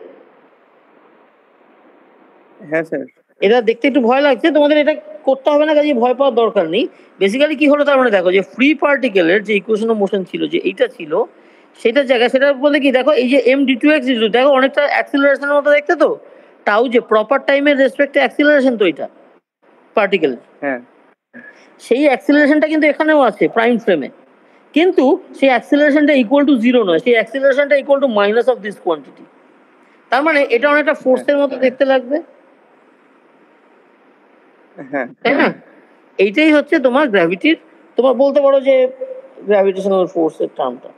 হ্যাঁ স্যার। এটা দেখতে একটু ভয় লাগছে তোমাদের, এটা করতে হবে না, কাজে ভয় পাওয়ার দরকার নেই। বেসিক্যালি কি হলো, তার মানে দেখো যে ফ্রি পার্টিকেলের যে ইকুয়েশন অফ মোশন ছিল, যে এইটা ছিল, সেটার জায়গায় সেটা বলতে কি, দেখো এই যে M D two X D, দেখো অনেকটা অ্যাক্সিলারেশনের মতো দেখতে তো, তাও যে প্রপার টাইমের রেসপেক্টে অ্যাক্সিলারেশন তো এটা পার্টিকেল, হ্যাঁ সেই অ্যাক্সিলারেশনটা কিন্তু এখানেও আছে প্রাইম ফ্রেমে, কিন্তু সেই অ্যাক্সিলারেশনটা ইকুয়াল টু 0 নয়, সেই অ্যাক্সিলারেশনটা equal to minus of this quantity. তার মানে এটা অনেকটা ফোর্সের মতো দেখতে লাগবে, হ্যাঁ তাই না? এইটাই হচ্ছে তোমার গ্র্যাভিটির, তোমার বলতে পারো যে গ্র্যাভিটেশনাল ফোর্সের টার্মটা,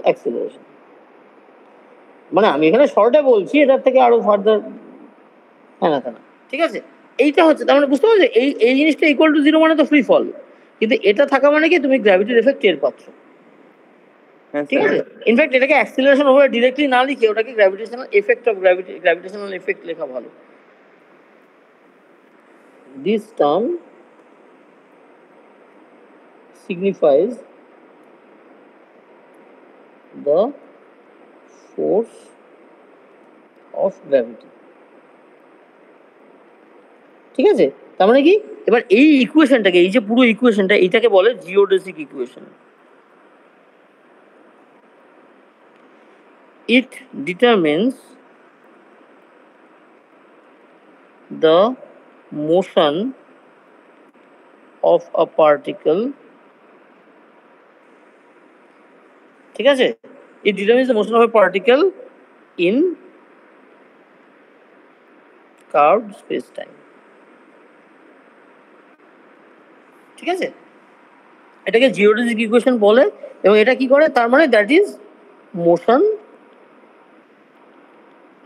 অ্যাক্সিলারেশন। মানে আমি এখানে শর্টে বলছি, এটার থেকে আরো ফার্দার হ্যাঁ না, ঠিক আছে? এইটা হচ্ছে, তার মানে বুঝতে পারছো, এই জিনিসটা ইকুয়াল টু 0 মানে তো ফ্রি ফল, কিন্তু এটা থাকা মানে কি তুমি গ্র্যাভিটির এফেক্ট টের পাচ্ছ। হ্যাঁ ঠিক স্যার। আছে? ইনফ্যাক্ট এটাকে অ্যাক্সিলারেশন ওভাবে ডিরেক্টলি না লিখে ওটাকে gravitational effect of gravitational effect লেখা ভালো। This term signifies the force of gravity। ঠিক আছে? তার মানে কি, এবার এই ইকুয়েশনটাকে, এই যে পুরো ইকুয়েশনটা, এইটাকে বলে জিওডেসিক equation. It determines the motion of a particle, ঠিক আছে, it determines the motion of a particle in curved space time, ঠিক আছে, এটাকে জিওডেসিক ইকুয়েশন বলে। এবং এটা কি করে, তার মানে that is motion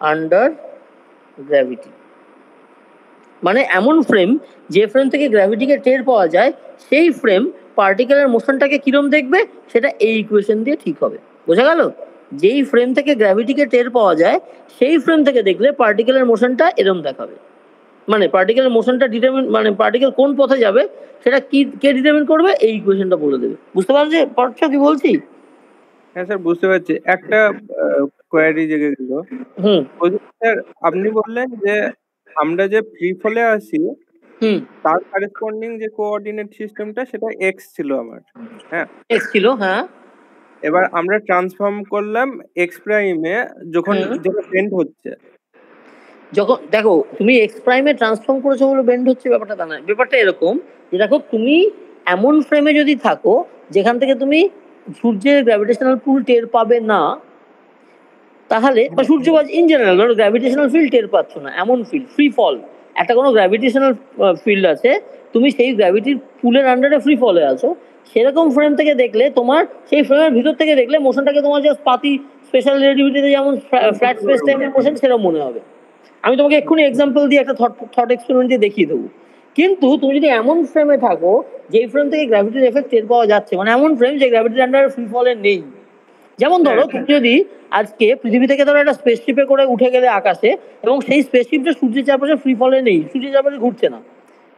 under gravity. মানে এমন ফ্রেম, যে ফ্রেম থেকে গ্র্যাভিটিকে টের পাওয়া যায়, সেই ফ্রেম পার্টিকেলের মোশনটাকে কিরম দেখবে সেটা এই ইকুয়েশন দিয়ে ঠিক হবে। বোঝা গেল? যেই ফ্রেম থেকে গ্র্যাভিটিকে টের পাওয়া যায় সেই ফ্রেম থেকে দেখলে পার্টিকেলের মোশনটা এরম দেখাবে। মানে পার্টিকেলের মোশনটা ডিটারমিন, মানে পার্টিকেল কোন পথে যাবে সেটা কি কে ডিটারমিন করবে, এই ইকুয়েশনটা বলে দেবে। বুঝতে পারছো কি বলছি? হ্যাঁ স্যার, বুঝতে পারছি। একটা কোয়ারি জেগে গেল। স্যার আপনি বললেন যে আমরা যে ফ্রি ফলে আসি তার করেসপন্ডিং যে কোঅর্ডিনেট সিস্টেমটা সেটা এক্স ছিল আমার। হ্যাঁ, এক্স ছিল, হ্যাঁ। এবার আমরা ট্রান্সফর্ম করলাম এক্স প্রাইমে, যখন যেটা বেন্ড হচ্ছে। যখন দেখো তুমি এক্স প্রাইমে ট্রান্সফর্ম করেছো বলে বেন্ড হচ্ছে, ব্যাপারটা তা নয়। ব্যাপারটা এরকম যে দেখো, তুমি এমন ফ্রেমে যদি থাকো যেখান থেকে তুমি সূর্যের গ্র্যাভিটেশনাল পুল টের পাবে না, তাহলে বা সূর্যবাজ ইন জেনারেল ধরো গ্র্যাভিটেশনাল ফিল্ড টের পাচ্ছ না, এমন ফিল্ড ফ্রি ফল, একটা কোনো গ্র্যাভিটেশনাল ফিল্ড আছে, তুমি সেই গ্র্যাভিটির পুলের আন্ডারে ফ্রি ফলে আছো, সেরকম ফ্রেম থেকে দেখলে তোমার সেই ফ্রেমের ভিতর থেকে দেখলে মোশনটাকে তোমার জাস্ট পাতি স্পেশাল রিলেটিভিটিতে যেমন ফ্ল্যাট স্পেস টাইমের মোশন সেরকম মনে হবে। আমি তোমাকে এক্ষুনি এক্সাম্পল দিয়ে একটা থট এক্সপেরিমেন্ট দিয়ে দেখিয়ে দেবো। কিন্তু তুমি যদি এমন ফ্রেমে থাকো যেই ফ্রেম থেকে গ্র্যাভিটির এফেক্ট টের পাওয়া যাচ্ছে, মানে এমন ফ্রেম যে গ্র্যাভিটির আন্ডারে ফ্রি ফলে নেই, যেমন ধরো তুমি যদি আজকে পৃথিবী থেকে ধরো একটা স্পেসশিপে করে উঠে গেলে আকাশে, এবং সেই স্পেসশিপটা সূর্যের চারপাশে ফ্রি ফলে নেই, সূর্যের চারপাশে ঘুরছে না,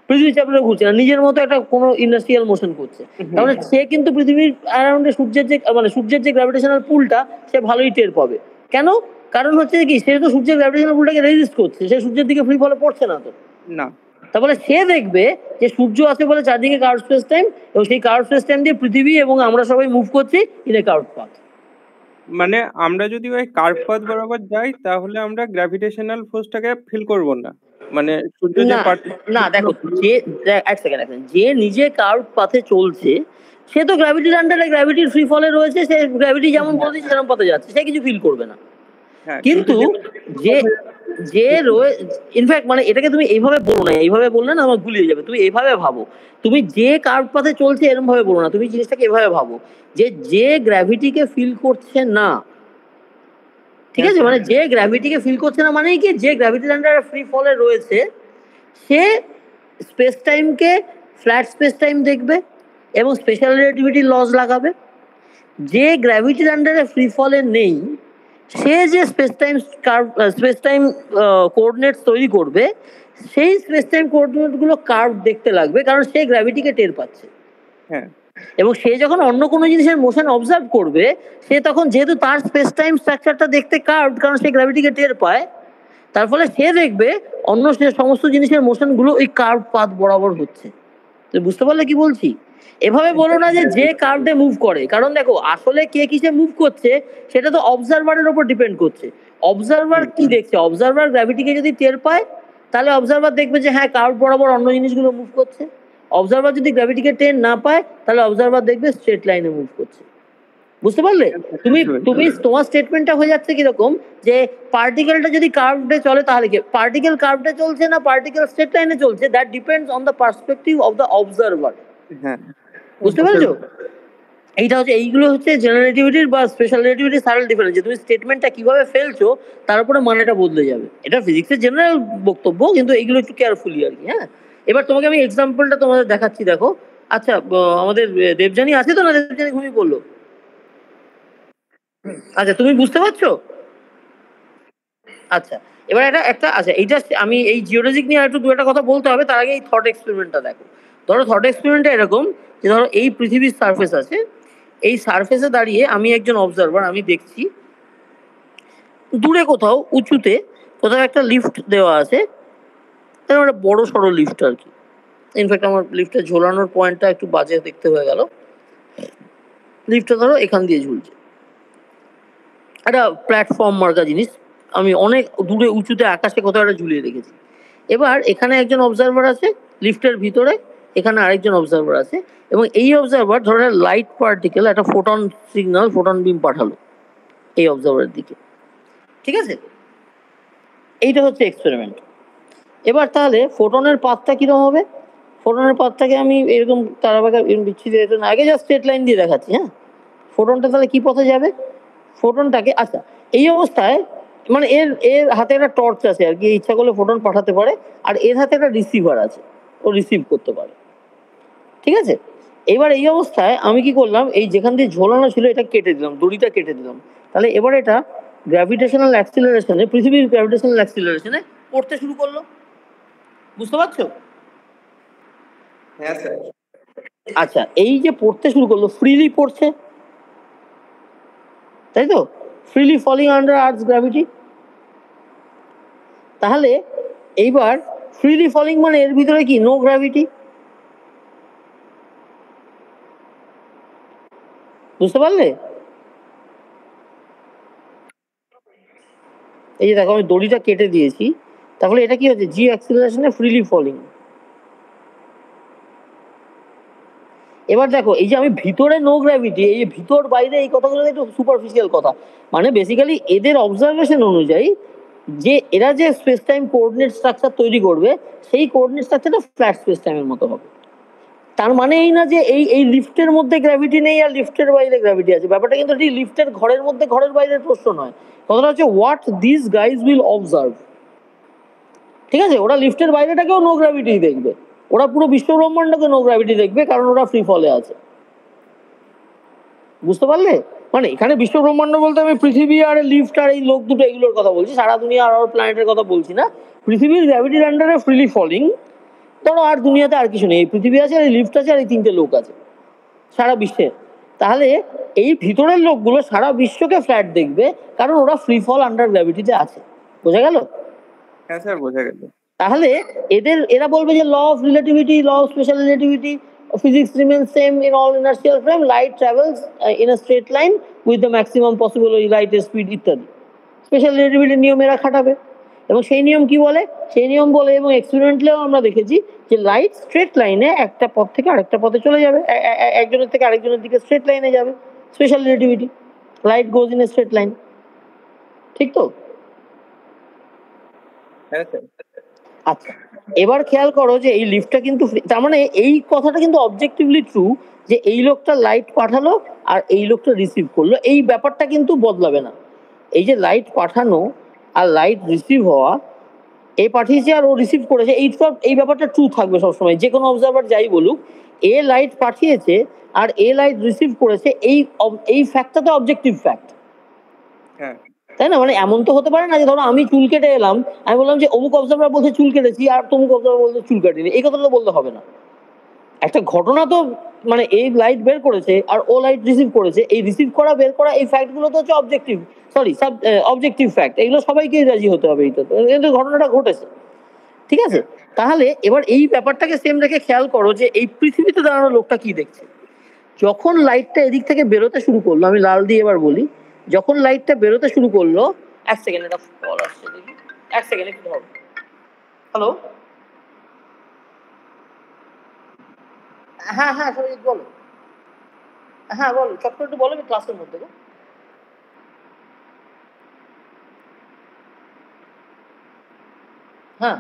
পৃথিবীর চারপাশে ঘুরছে না, নিজের মতো একটা কোনো ইন্ডাস্ট্রিয়াল মোশন করছে, তাহলে সে কিন্তু পৃথিবীর অ্যারাউন্ডে সূর্যের যে মানে সূর্যের যে গ্র্যাভিটেশনাল পুলটা সে ভালোই টের পাবে। কেন? কারণ হচ্ছে কি, সে তো সূর্যের গ্র্যাভিটেশনাল পুলটাকে রেজিস্ট করছে, সে সূর্যের দিকে ফ্রি ফলে পড়ছে না তো না, তারপরে সে দেখবে যে সূর্য আছে বলে চারদিকে কার্ভ স্পেস টাইম, এবং সেই কার্ভ স্পেস টাইম দিয়ে পৃথিবী এবং আমরা সবাই মুভ করছি ইন এ কার্ভ পাথ। মানে আমরা যদি ওই কার্ভ পাথ বরাবর যাই তাহলে আমরা গ্র্যাভিটেশনাল ফোর্সটাকে ফিল করব না। মানে সূর্য যে না দেখো, যে এক সেকেন্ড যে নিজে কার্ভ পাথে চলছে সে তো গ্র্যাভিটির আন্ডারে গ্র্যাভিটির ফ্রি ফলে রয়েছে, সে গ্র্যাভিটি যেমন বলছে সেরকম পথে যাচ্ছে, সে কিছু ফিল করবে না। কিন্তু যে যে ইনফ্যাক্ট মানে এটাকে তুমি এইভাবে বলো না, এইভাবে বললে না আমার গুলিয়ে যাবে, তুমি এইভাবে ভাবো, তুমি যে কার্ভ পাথে চলছে এরকম ভাবে বলো না, তুমি জিনিসটাকে এভাবে ভাবো যে যে গ্র্যাভিটিকে ফিল করছে না, ঠিক আছে, মানে যে গ্র্যাভিটিকে ফিল করছে না মানে কি, যে গ্র্যাভিটির আন্ডারে ফ্রি ফলে রয়েছে সে স্পেস টাইমকে ফ্ল্যাট স্পেস টাইম দেখবে এবং স্পেশাল রিলেটিভিটি লস লাগাবে। যে গ্র্যাভিটির আন্ডারে ফ্রি ফলে নেই সে যে স্পেস টাইম কোঅর্ডিনেটস তৈরি করবে, সেই স্পেস টাইম কোঅর্ডিনেটগুলো কার্ভ দেখতে লাগবে, কারণ সে গ্র্যাভিটিকে টের পাচ্ছে। এবং সে যখন অন্য কোনো জিনিসের মোশন অবজার্ভ করবে, সে তখন যেহেতু তার স্পেস টাইম স্ট্রাকচারটা দেখতে কার্ভ, কারণ সে গ্র্যাভিটিকে টের পায়, তার ফলে সে দেখবে অন্য সে সমস্ত জিনিসের মোশনগুলো ওই কার্ভ পাথ বরাবর হচ্ছে। তুমি বুঝতে পারলে কি বলছি? এভাবে বলো না যে যে কার্ভে মুভ করে, কারণ দেখো আসলে কে কিসে মুভ করছে সেটা তো অবজারভারের উপর ডিপেন্ড করছে। অবজারভার কি দেখছে, অবজারভার গ্র্যাভিটিকে যদি টের পায় তাহলে অবজারভার দেখবে যে হ্যাঁ কার্ভ বরাবর অন্য জিনিসগুলো মুভ করছে। অবজারভার যদি গ্র্যাভিটিকে টের না পায় তাহলে অবজারভার দেখবে স্ট্রেট লাইনে মুভ করছে। বুঝতে পারলে? তুমি তোমার স্টেটমেন্টটা হয়ে যাচ্ছে কিরকম যে পার্টিকেলটা যদি কার্ভে চলে তাহলে কি, পার্টিকেল কার্ভে চলছে না পার্টিকেল স্ট্রেট লাইনে চলছে, that depends on the perspective of the observer. বুঝতে পেরেছো? এইটা হচ্ছে, এইগুলো হচ্ছে জেনারেল রিলেটিভিটির বা স্পেশাল রিলেটিভিটির সারেল ডিফারেন্স, যে তুমি স্টেটমেন্টটা কিভাবে ফেলছো তার উপরে মানেটা বদলে যাবে। এটা ফিজিক্সের জেনারেল বক্তব্য, কিন্তু এইগুলো একটু কেয়ারফুলি আর কি। হ্যাঁ, এবার তোমাকে আমি এক্সাম্পলটা তোমাদের দেখাচ্ছি, দেখো। আচ্ছা, আমাদের দেবযানী আছে তো, না দেবযানী ঘুমিয়ে পড়লো? আচ্ছা, তুমি বুঝতে পারছো? আচ্ছা, এবার একটা আচ্ছা, এইটা আমি এই জিওলজিক নিয়ে একটু দু একটা কথা বলতে হবে, তার আগে এই থট এক্সপেরিমেন্টটা দেখো। ধরো থট এক্সপেরিমেন্টটা এরকম যে ধরো এই পৃথিবীর সারফেস আছে, এই সারফেসে দাঁড়িয়ে আমি একজন অবজারভার, আমি দেখছি দূরে কোথাও উঁচুতে কোথাও একটা লিফট দেওয়া আছে, একটা বড় সড়ো লিফট আর কি। ইনফ্যাক্ট আমার লিফটে ঝোলানোর পয়েন্টটা একটু বাজে দেখতে হয়ে গেল। লিফটটা ধরো এখান দিয়ে ঝুলছে, একটা প্ল্যাটফর্ম মার্কা জিনিস, আমি অনেক দূরে উঁচুতে আকাশে কোথাও একটা ঝুলিয়ে রেখেছি। এবার এখানে একজন অবজারভার আছে লিফটের ভিতরে, এখানে আরেকজন অবজারভার আছে, এবং এই অবজারভার ধরো লাইট পার্টিকেল একটা ফোটন সিগন্যাল, ফোটন বিম পাঠালো এই অবজারভারের দিকে, ঠিক আছে? এইটা হচ্ছে এক্সপেরিমেন্ট। এবার তাহলে ফোটনের পাথটা কিরকম হবে? ফোটনের পাথটাকে আমি এরকম তারাবাঁকা বিচ্ছিন্ন আগে জাস্ট স্ট্রেট লাইন দিয়ে দেখাচ্ছি। হ্যাঁ, ফোটনটা তাহলে কি পথে যাবে? ফোটনটাকে, আচ্ছা এই অবস্থায় মানে এর এর হাতে একটা টর্চ আছে আর কি, ইচ্ছা করলে ফোটন পাঠাতে পারে, আর এর হাতে একটা রিসিভার আছে, ও রিসিভ করতে পারে, ঠিক আছে? এবার এই অবস্থায় আমি কি করলাম, এই যেখান দিয়ে ঝোলানো ছিল এটা কেটে দিলাম, দড়িটা কেটে দিলাম। তাহলে এবার এটা গ্র্যাভিটেশনাল অ্যাক্সিলারেশনে, পৃথিবীর গ্র্যাভিটেশনাল অ্যাক্সিলারেশনে পড়তে শুরু করলো। বুঝতে পারছো? হ্যাঁ স্যার। আচ্ছা, এই যে পড়তে শুরু করলো, ফ্রিলি পড়ছে, তাই তো? ফ্রিলি ফলিং আন্ডার আর্থ গ্র্যাভিটি। তাহলে এইবার ফ্রিলি ফলিং মানে এর ভিতরে কি নো গ্র্যাভিটি? বুঝতে পারলে? এই যে দেখো আমি দড়িটা কেটে দিয়েছি, তাহলে এটা কি হচ্ছে, জি অ্যাক্সিলারেশনে ফ্রিলি ফলিং। এবার দেখো এই যে আমি ভিতরে নো গ্র্যাভিটি, এই যে ভিতর বাইরে, এই কথাগুলো একটু সুপারফিশিয়াল কথা, মানে বেসিক্যালি এদের অবজারভেশন অনুযায়ী যে এরা যে স্পেস টাইম কোঅর্ডিনেট স্ট্রাকচার তৈরি করবে, সেই কোঅর্ডিনেট স্ট্রাকচারটা ফ্ল্যাট স্পেস টাইমের মতো হবে। তার মানে এই না যে এই লিফটের মধ্যে গ্র্যাভিটি নেই আর লিফটের বাইরে গ্র্যাভিটি আছে, ব্যাপারটা কিন্তু ঠিক লিফটের ঘরের মধ্যে ঘরের বাইরের প্রশ্ন নয়। কথাটা হচ্ছে what this guys will observe, ঠিক আছে? ওরা লিফটের বাইরেটাকেও নো গ্র্যাভিটি দেখবে, ওরা পুরো বিশ্ব ব্রহ্মাণ্ডকে নো গ্র্যাভিটি দেখবে, কারণ ওরা ফ্রি ফলে আছে। বুঝতে পারলে? মানে এখানে বিশ্ব ব্রহ্মাণ্ড বলতে আমি পৃথিবী আর লিফট আর এই লোক দুটো এগুলোর কথা বলছি, সারা দুনিয়া আর প্ল্যানেটের কথা বলছি না। পৃথিবীর গ্র্যাভিটির আন্ডারে ফ্রিলি ফলিং, ধরো আর দুনিয়াতে আর কিছু নেই, এই পৃথিবী আছে আর এই লিফট আছে আর এই তিনটে লোক আছে সারা বিশ্বে। তাহলে এই ভিতরের লোকগুলো সারা বিশ্বকে ফ্ল্যাট দেখবে, কারণ ওরা ফ্রি ফল আন্ডার গ্র্যাভিটিতে আছে। বোঝা গেল? হ্যাঁ স্যার, বোঝা গেল। তাহলে এরা বলবে যে law of relativity, law of special relativity, physics remains same in all inertial frame, light travels in a straight line with the maximum possible light speed ইত্যাদি। স্পেশাল রিলেটিভিটির নিয়ম এরা খাটাবে, এবং সেই নিয়ম কি বলে? সেই নিয়ম বলে, এবং এক্সপেরিমেন্টলেও আমরা দেখেছি যে লাইট স্ট্রেট লাইনে একটা পথ থেকে আরেকটা পথে চলে যাবে, একজনের থেকে আরেকজনের দিকে স্ট্রেট লাইনে যাবে। Special relativity, light goes in a straight line, ঠিক তো? হ্যাঁ স্যার। আচ্ছা, এবার খেয়াল করো যে এই লিফটটা কিন্তু, তার মানে এই কথাটা কিন্তু অবজেক্টিভলি ট্রু যে এই লোকটা লাইট পাঠালো আর এই লোকটা রিসিভ করলো, এই ব্যাপারটা কিন্তু বদলাবে না। এই যে লাইট পাঠানো আর লাইট রিসিভ হওয়া, এ পাঠিয়েছে আর ও রিসিভ করেছে, এই ব্যাপারটা ট্রু থাকবে সবসময়, যে কোনো অবজারভার যাই বলুক। এ লাইট পাঠিয়েছে আর এ লাইট রিসিভ করেছে, এই ফ্যাক্টটা তো অবজেক্টিভ ফ্যাক্ট, তাই না? মানে এমন তো হতে পারে না যে ধরো আমি চুল কেটে এলাম, আমি বললাম যে অমুক অবজারভার বলছে চুল কেটেছি আর তমুক অবজারভার বলছে চুল কাটিনি, এই কথাটা তো বলতে হবে না। একটা ঘটনা তো, মানে এই লাইট বের করেছে আর ও লাইট রিসিভ করেছে, এই রিসিভ করা বের করা এই ফ্যাক্টগুলো তো হচ্ছে অবজেক্টিভ, অবজেক্টিভ ফ্যাক্ট, এগুলো সবাইকেই রাজি হতে হবে, এইটা কিন্তু ঘটনাটা ঘটেছে, ঠিক আছে? তাহলে এবার এই ব্যাপারটাকে সেম রেখে খেয়াল করো যে এই পৃথিবীতে দাঁড়ানো লোকটা কি দেখছে। যখন লাইটটা এদিক থেকে বেরোতে শুরু করলো, আমি লাল দিয়ে এবার বলি, যখন লাইটটা বেরোতে শুরু করলো, এক সেকেন্ড, এটা কল আসছে দেখি, এক সেকেন্ড একটু হবে। হ্যালো, হ্যাঁ হ্যাঁ সবাই বলো, হ্যাঁ বলো, চট করে একটু বলো, আমি ক্লাসের মধ্যে গো। হ্যাঁ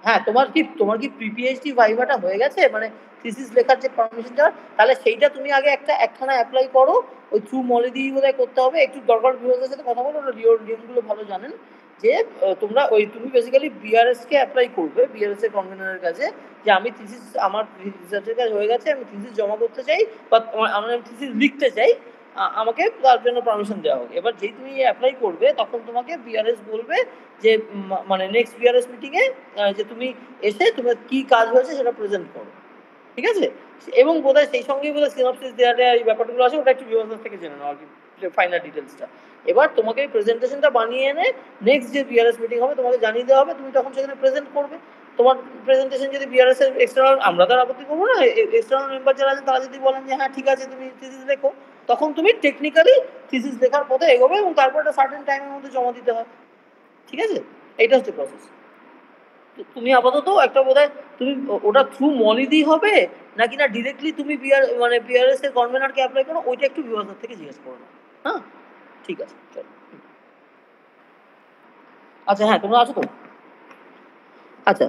হ্যাঁ, তোমার কি পিপিএইচডি ভাইভাটা হয়ে গেছে, মানে থিসিস লেখার যে পারমিশনটা, তাহলে সেইটা তুমি আগে একখানা অ্যাপ্লাই করো, ওই থ্রু মলে দিয়ে বোধহয় করতে হবে, একটু দরকার ভিউয়ারদের সাথে কথা বলো, ওরা নিয়মগুলো ভালো জানেন। যে তুমি বেসিক্যালি বিআরএস কে অ্যাপ্লাই করবে, বিআরএস এর কনভেনারের কাছে, যে আমি থিসিস, আমার রিসার্চের কাজ হয়ে গেছে, আমি থিসিস জমা করতে চাই, বা আমি থিসিস লিখতে চাই, আমাকে তার জন্য পারমিশন দেওয়া হোক। এবার যেই তুমি অ্যাপ্লাই করবে তখন তোমাকে বিআরএস বলবে যে মানে নেক্সট বিআরএস মিটিংয়ে যে তুমি এসে তোমার কি কাজ হয়েছে সেটা প্রেজেন্ট করো, ঠিক আছে? এবং বোধহয় সেই সঙ্গেই বোধহয় সিনপসিস দেওয়াটা এই ব্যাপারগুলো আছে, ওটা একটু বিভাগ থেকে জেনে নাও আর কি, ফাইনাল ডিটেলসটা। এবার তোমাকে এই প্রেজেন্টেশনটা বানিয়ে এনে নেক্সট যে বিআরএস মিটিং হবে তোমাকে জানিয়ে দেওয়া হবে, তুমি তখন সেখানে প্রেজেন্ট করবে। তোমার প্রেজেন্টেশন যদি বিআরএস এর এক্সটার্নাল, আমরা তার আপত্তি করবো না, এক্সটার্নাল মেম্বার যারা আছেন তারা যদি বলেন যে হ্যাঁ ঠিক আছে তুমি থিসিস লেখো, তখন তুমি টেকনিক্যালি থিসিস লেখার পথে এগোবে, এবং তারপর একটা সার্টেন টাইমের মধ্যে জমা দিতে হয়, ঠিক আছে? এইটা হচ্ছে প্রসেস। তুমি আপাতত একটা বোধহয় তুমি ওটা থ্রু মলিদি হবে নাকি না ডিরেক্টলি তুমি মানে পিআরএস এর কনভেনারকে অ্যাপ্লাই করো, ওইটা একটু বিভাগ থেকে জিজ্ঞেস করো না। হ্যাঁ ঠিক আছে চলো। আচ্ছা হ্যাঁ তোমরা আছো তো? আচ্ছা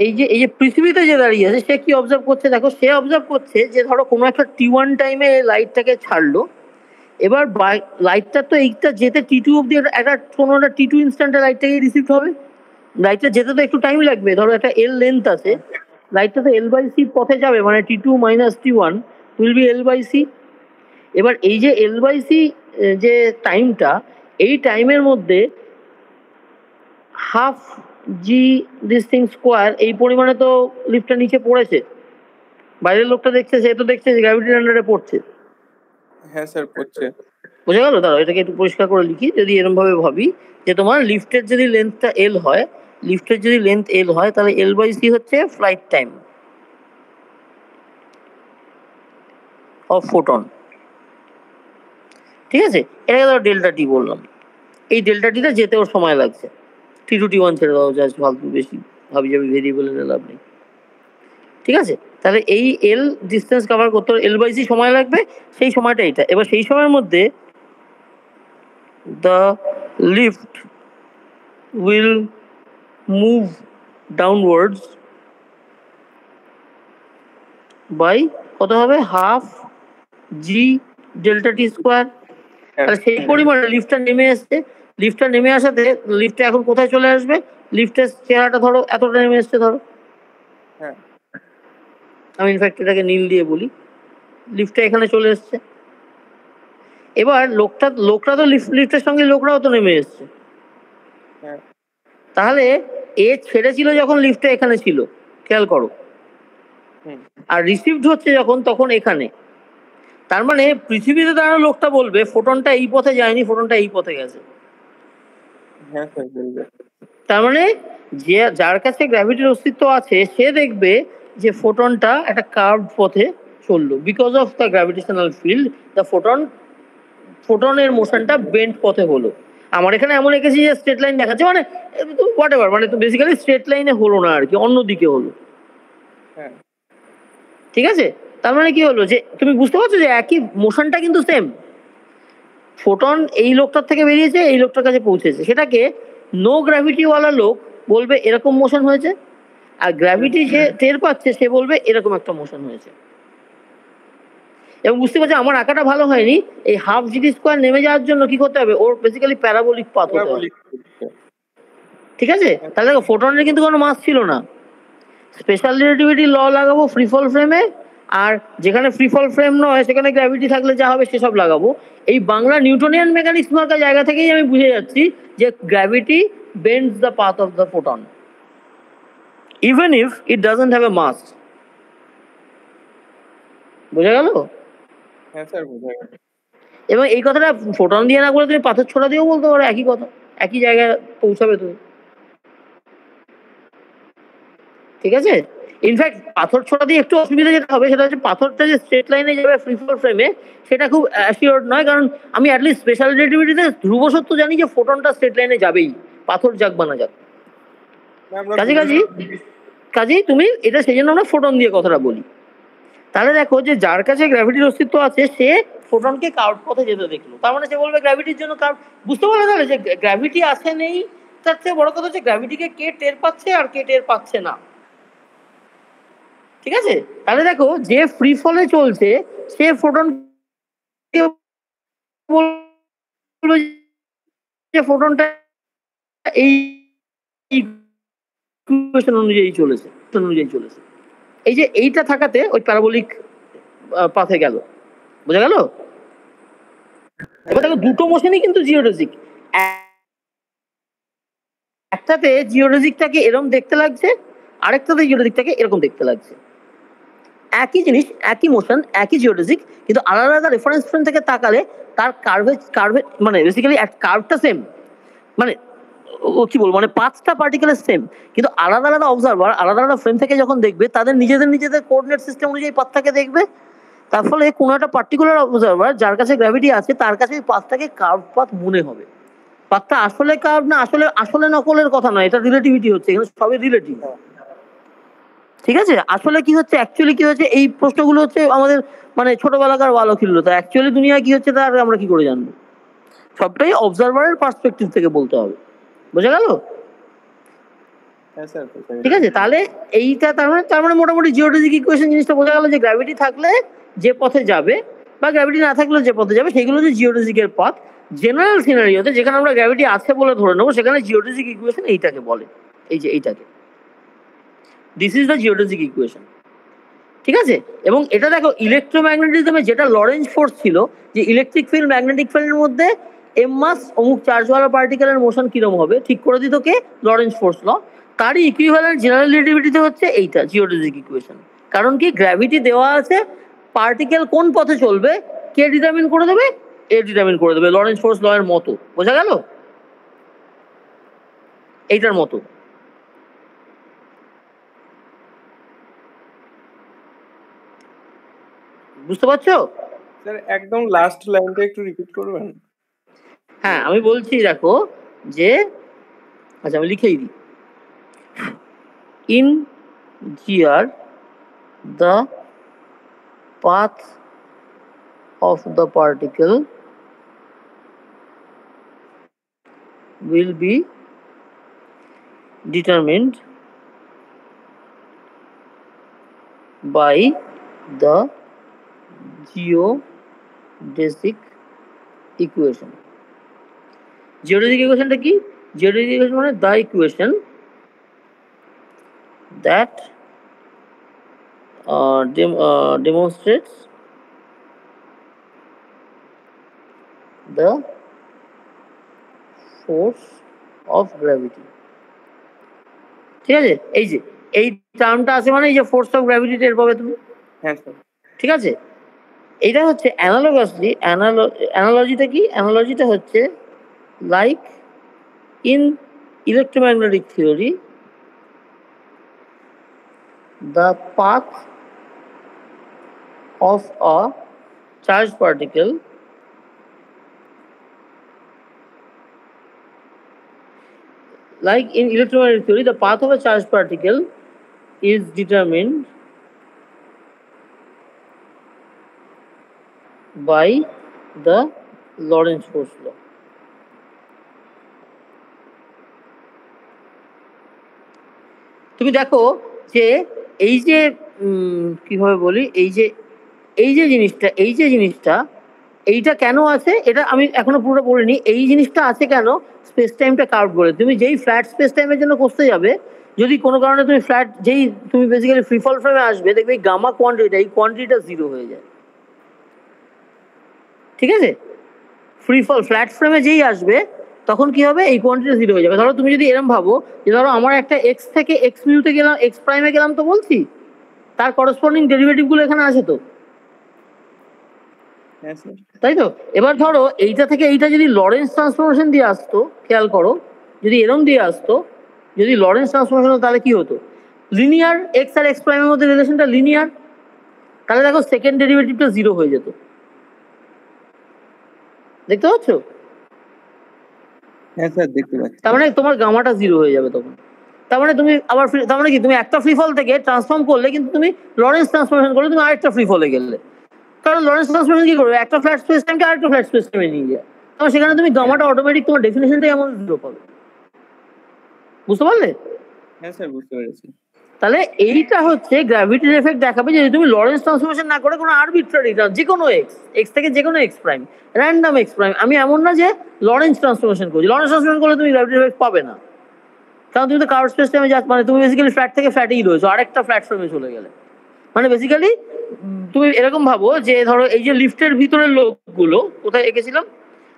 এই যে পৃথিবীতে যে দাঁড়িয়ে আছে সে কি অবজার্ভ করছে দেখো, সে অবজার্ভ করছে যে ধরো কোনো একটা T1 টাইমে লাইটটাকে ছাড়লো, এবার লাইটটা তো এইটা যেতে T2 অব্দি একটা কোনো একটা T2 ইনস্ট্যান্টে লাইটটাকে রিসিভ হবে, লাইটটা যেতে তো একটু টাইম লাগবে, ধরো একটা L লেন্থ আছে, লাইটটা তো L/C পথে যাবে, মানে T2 - T1 will be L/C। এবার এই যে L/C যে টাইমটা, এই টাইমের মধ্যে half G this thing square এই পরিমাণে তো লিফটটা নিচে পড়েছে, বাইরের লোকটা দেখছে, সে তো দেখছে যে গ্র্যাভিটির আন্ডারে পড়ছে। হ্যাঁ স্যার পড়ছে। বোঝা গেল? দাঁড়াও এটাকে একটু পরিষ্কার করে লিখি, যদি এরকম ভাবে ভাবি যে তোমার লিফটের যদি লেন্থটা L হয়, লিফটের যদি লেন্থ L হয় তাহলে L/C হচ্ছে ফ্লাইট টাইম অফ ফোটন, ঠিক আছে? এটাকে ধরো ডেল্টা টি বললাম, এই ডেল্টা টিটা যেতে ওর সময় লাগছে। T2 T1 ছেড়ে দাও, জাস্ট ফালতু বেশি ভাবি যাবি ভেরিয়েবল এনে লাভ নেই, ঠিক আছে? তাহলে এই L ডিস্টেন্স কভার করতে L/C সময় লাগবে, সেই সময়টা এটা। এবার সেই সময়ের মধ্যে the lift will move downwards by কত হবে, half G delta T square. তাহলে সেই পরিমাণে লিফটটা নেমে এসছে, লিফটটা নেমে আসাতে লিফটটা এখন কোথায় চলে আসবে, লিফটের চেহারাটা ধরো এতটা নেমে এসছে, ধরো আমি ইনফ্যাক্ট এটাকে নীল দিয়ে বলি, লিফটটা এখানে চলে এসছে। এবার লোকটা তো লিফটের সঙ্গে লোকরাও তো নেমে এসছে, তাহলে এ ছেড়েছিল যখন লিফটটা এখানে ছিল, খেয়াল করো, আর রিসিভড হচ্ছে যখন তখন এখানে। তার মানে পৃথিবীতে দাঁড়ানো লোকটা বলবে ফোটনটা এই পথে যায়নি, ফোটনটা এই পথে গেছে। তার মানে যে যার কাছে গ্র্যাভিটির অস্তিত্ব আছে সে দেখবে যে ফোটনটা একটা কার্ভড পথে চললো, because of the gravitational field the ফোটনের মোশনটা বেন্ট পথে হলো। আমার এখানে এমন এঁকেছি যে স্ট্রেট লাইন দেখাচ্ছে, মানে হোয়াট এভার, মানে তো বেসিক্যালি স্ট্রেট লাইনে হলো না আর কি, অন্যদিকে হলো, ঠিক আছে? তার মানে কি হলো যে তুমি বুঝতে পারছো যে একই মোশনটা কিন্তু সেম, ফোটন এই লোকটার থেকে বেরিয়েছে, এই লোকটার কাছে পৌঁছেছে, সেটাকে নো গ্র্যাভিটিওয়ালা লোক বলবে এরকম মোশন হয়েছে, আর গ্র্যাভিটি যে টের পাচ্ছে সে বলবে এরকম একটা মোশন হয়েছে। এবং বুঝতে পারছি আমার আঁকাটা ভালো হয়নি, এই হাফ জি স্কোয়ার নেমে যাওয়ার জন্য কি করতে হবে, ওর বেসিক্যালি প্যারাবোলিক পাথ হতে হবে, ঠিক আছে? তাহলে দেখো ফোটনের কিন্তু কোনো মাস ছিল না, স্পেশাল রিলেটিভিটি ল লাগাবো ফ্রি ফল ফ্রেমে, আর যেখানে ফ্রি ফল ফ্রেম নয় সেখানে গ্র্যাভিটি থাকলে যা হবে সেসব লাগাবো। এই বাংলা নিউটনিয়ান মেকানিক্স মার্কা জায়গা থেকেই আমি বুঝে যাচ্ছি যে gravity bends the path of the photon even if it doesn't have a mass. বোঝা গেল? এবং এই কথাটা ফোটন দিয়ে না করে তুমি পাথর ছোড়া দিয়েও বলতে পারো, একই কথা, একই জায়গায় পৌঁছাবে তুমি, ঠিক আছে? ইনফ্যাক্ট পাথর ছোড়া দিয়ে একটু অসুবিধা যেটা হবে সেটা হচ্ছে পাথরটা যে স্ট্রেট লাইনে যাবে ফ্রি ফল ফ্রেমে সেটা খুব অ্যাসিওর্ড নয়, কারণ আমি অ্যাটলিস্ট স্পেশাল রিলেটিভিটিতে ধ্রুব সত্য জানি যে ফোটনটা স্ট্রেট লাইনে যাবেই, পাথর যাক বা না যাক। কাজেই তুমি এটা সেই জন্য আমরা ফোটন দিয়ে কথাটা বলি। তাহলে দেখো যে যার কাছে গ্র্যাভিটির অস্তিত্ব আছে সে ফোটনকে কার্ভ পথে যেতে দেখলো, তার মানে সে বলবে গ্র্যাভিটির জন্য কার্ভ। বুঝতে পারলে তাহলে যে গ্র্যাভিটি আছে নেই, তার চেয়ে বড় কথা হচ্ছে গ্র্যাভিটিকে কে টের পাচ্ছে আর কে টের পাচ্ছে না, ঠিক আছে? তাহলে দেখো যে ফ্রি ফলে চলছে সে ফোটন ফোটনটা এই ইকুয়েশন অনুযায়ী চলেছে, এই যে এইটা থাকাতে ওই প্যারাবোলিক পাথে গেল। বোঝা গেল? এবার দেখো দুটো মোশনই কিন্তু জিওডেসিক, একটাতে জিওডেসিকটাকে এরকম দেখতে লাগছে, আরেকটাতে জিওডেসিকটাকে এরকম দেখতে লাগছে, একই জিনিস, একই মোশন, একই জিওডেসিক, কিন্তু আলাদা আলাদা রেফারেন্স ফ্রেম থেকে তাকালে তার কার্ভে মানে বেসিক্যালি কার্ভটা সেম, মানে কি বলবো, মানে পাঁচটা পার্টিকেলের সেম, কিন্তু আলাদা আলাদা অবজারভার আলাদা আলাদা ফ্রেম থেকে যখন দেখবে তাদের নিজেদের কোঅর্ডিনেট সিস্টেম অনুযায়ী পাথটাকে দেখবে, তার ফলে কোনো একটা পার্টিকুলার অবজারভার যার কাছে গ্র্যাভিটি আছে তার কাছে ওই পাথটাকে কার্ভ পাথ মনে হবে, পাতটা আসলে কার্ভ না আসলে আসলে নকলের কথা নয়, এটা রিলেটিভিটি হচ্ছে, এখানে সবই রিলেটিভ। ঠিক আছে, আসলে কি হচ্ছে, অ্যাকচুয়ালি কি হচ্ছে, এই প্রশ্নগুলো হচ্ছে আমাদের মানে ছোটবেলাকার বালখিল্যতা। অ্যাকচুয়ালি দুনিয়ায় কি হচ্ছে তার আমরা কি করে জানবো? সবটাই অবজারভারের পার্সপেক্টিভ থেকে বলতে হবে। বোঝা গেল? ঠিক আছে, তাহলে এইটা তার মানে মোটামুটি জিওডেসিক ইকুয়েশন জিনিসটা বোঝা গেল যে গ্র্যাভিটি থাকলে যে পথে যাবে বা গ্র্যাভিটি না থাকলে যে পথে যাবে সেগুলো হচ্ছে জিওডেসিকের পথ। জেনারেল সিনারিওতে যেখানে আমরা গ্র্যাভিটি আছে বলে ধরে নেবো সেখানে জিওডেসিক ইকুয়েশন এইটাকে বলে, এই যে এইটাকে, দিস ইজ দ্য জিওডেসিক ইকুয়েশন। ঠিক আছে, এবং এটা দেখো ইলেকট্রোম্যাগনেটিজমে যেটা লরেঞ্জ ফোর্স ছিল, যে ইলেকট্রিক ফিল্ড ম্যাগনেটিক ফিল্ডের মধ্যে এম মাস অমুক চার্জওয়ালা পার্টিকেলের মোশন কিরম হবে ঠিক করে দিত কে? লরেঞ্জ ফোর্স ল। তারই ইকুইভ্যালেন্ট জেনারেল রিলেটিভিটিতে হচ্ছে এইটা জিওডেসিক ইকুয়েশন। কারণ কি, গ্র্যাভিটি দেওয়া আছে, পার্টিকেল কোন পথে চলবে কে ডিটারমিন করে দেবে? এ ডিটারমিন করে দেবে, লরেঞ্জ ফোর্স ল এর মতো। বোঝা গেল? এইটার মতো। বুঝতে পারছো? স্যার একদম লাস্ট লাইনটা একটু রিপিট করবেন? হ্যাঁ, আমি বলছি দেখো যে, আচ্ছা আমি লিখেই দিই। In GR the path of the particle will be determined by the geodesic equation. Geodesic equationটা কি? Geodesic equation মানে the equation that demonstrates the force of gravity. ঠিক আছে, এই যে এই টার্মটা আছে মানে এই যে ফোর্স অফ গ্র্যাভিটি টের পাবে তুমি। হ্যাঁ স্যার। ঠিক আছে, এইটা হচ্ছে অ্যানালগাসলি, অ্যানালজিটা কি? অ্যানালজিটা হচ্ছে like in electromagnetic theory the path of a charged particle like in electromagnetic theory the path of a charged particle is determined by the Lorentz force law. তুমি দেখো যে এই যে কিভাবে বলি, এই যে জিনিসটা এইটা কেন আছে, এটা আমি এখনো পুরোটা বলিনি। এই জিনিসটা আছে কেন? স্পেস টাইমটা কার্ভ করে। তুমি যেই ফ্ল্যাট স্পেস টাইমের জন্য করতে যাবে, যদি কোনো কারণে তুমি বেসিক্যালি ফ্রি ফল ফ্রেমে আসবে, দেখবে গামা কোয়ান্টিটিটা, এই কোয়ান্টিটিটা জিরো হয়ে যায়। ঠিক আছে, ফ্ল্যাট ফ্রেমে যেই আসবে তখন কি হবে, এই কোয়ান্টিটি জিরো হয়ে যাবে। ধরো তুমি যদি এরকম ভাবো যে ধরো আমার একটা এক্স থেকে এক্স মিউতে গেলাম, এক্স প্রাইমে গেলাম, তো বলছি তার করসপন্ডিং ডেরিভেটিভ গুলো এখানে আছে তো, তাই তো? এবার ধরো এইটা থেকে এইটা যদি লরেন্স ট্রান্সফরমেশন দিয়ে আসতো, খেয়াল করো, যদি এরম দিয়ে আসতো, যদি লরেন্স ট্রান্সফরমেশন হতো তাহলে কি হতো? লিনিয়ার, এক্স আর এক্স প্রাইমের মধ্যে রিলেশনটা লিনিয়ার, তাহলে দেখো সেকেন্ড ডেরিভেটিভটা জিরো হয়ে যেত। দেখতে পাচ্ছ? হ্যাঁ স্যার দেখতে পাচ্ছি। তার মানে তোমার গামাটা জিরো হয়ে যাবে তখন। তার মানে তুমি আবার তার মানে কি, তুমি একটা ফ্রি ফল থেকে ট্রান্সফর্ম করলে কিন্তু তুমি লরেন্স ট্রান্সফরমেশন করলে তুমি আরেকটা ফ্রি ফলে গেলে, কারণ লরেন্স ট্রান্সফরমেশন কি করবে, একটা ফ্ল্যাট স্পেস টাইমকে আরেকটা ফ্ল্যাট স্পেস টাইমে নিয়ে যায়। তখন সেখানে তুমি গামাটা অটোমেটিক তোমার ডেফিনেশনটাই এমন জিরো পাবে। বুঝতে পারলে? হ্যাঁ স্যার বুঝতে পেরেছি। তাহলে এইটা হচ্ছে গ্র্যাভিটির এফেক্ট দেখাবে যে তুমি লরেন্স ট্রান্সফরমেশন না করে কোনো আরবিট্রারি যে কোনো এক্স থেকে যে কোনো x prime, random x prime, আমি এমন না যে লরেন্স ট্রান্সফরমেশন করছি, লরেন্স ট্রান্সফরমেশন করলে তুমি গ্র্যাভিটির এফেক্ট পাবে না, কারণ তুমি তো কার্ভ স্পেস টাইমে যাচ্ছ, মানে তুমি বেসিক্যালি ফ্ল্যাট থেকে ফ্ল্যাটেই রয়েছো, আরেকটা ফ্ল্যাট ফ্রেমে চলে গেলে। মানে বেসিক্যালি তুমি এরকম ভাবো যে ধরো এই যে লিফটের ভিতরের লোকগুলো, কোথায় এঁকেছিলাম,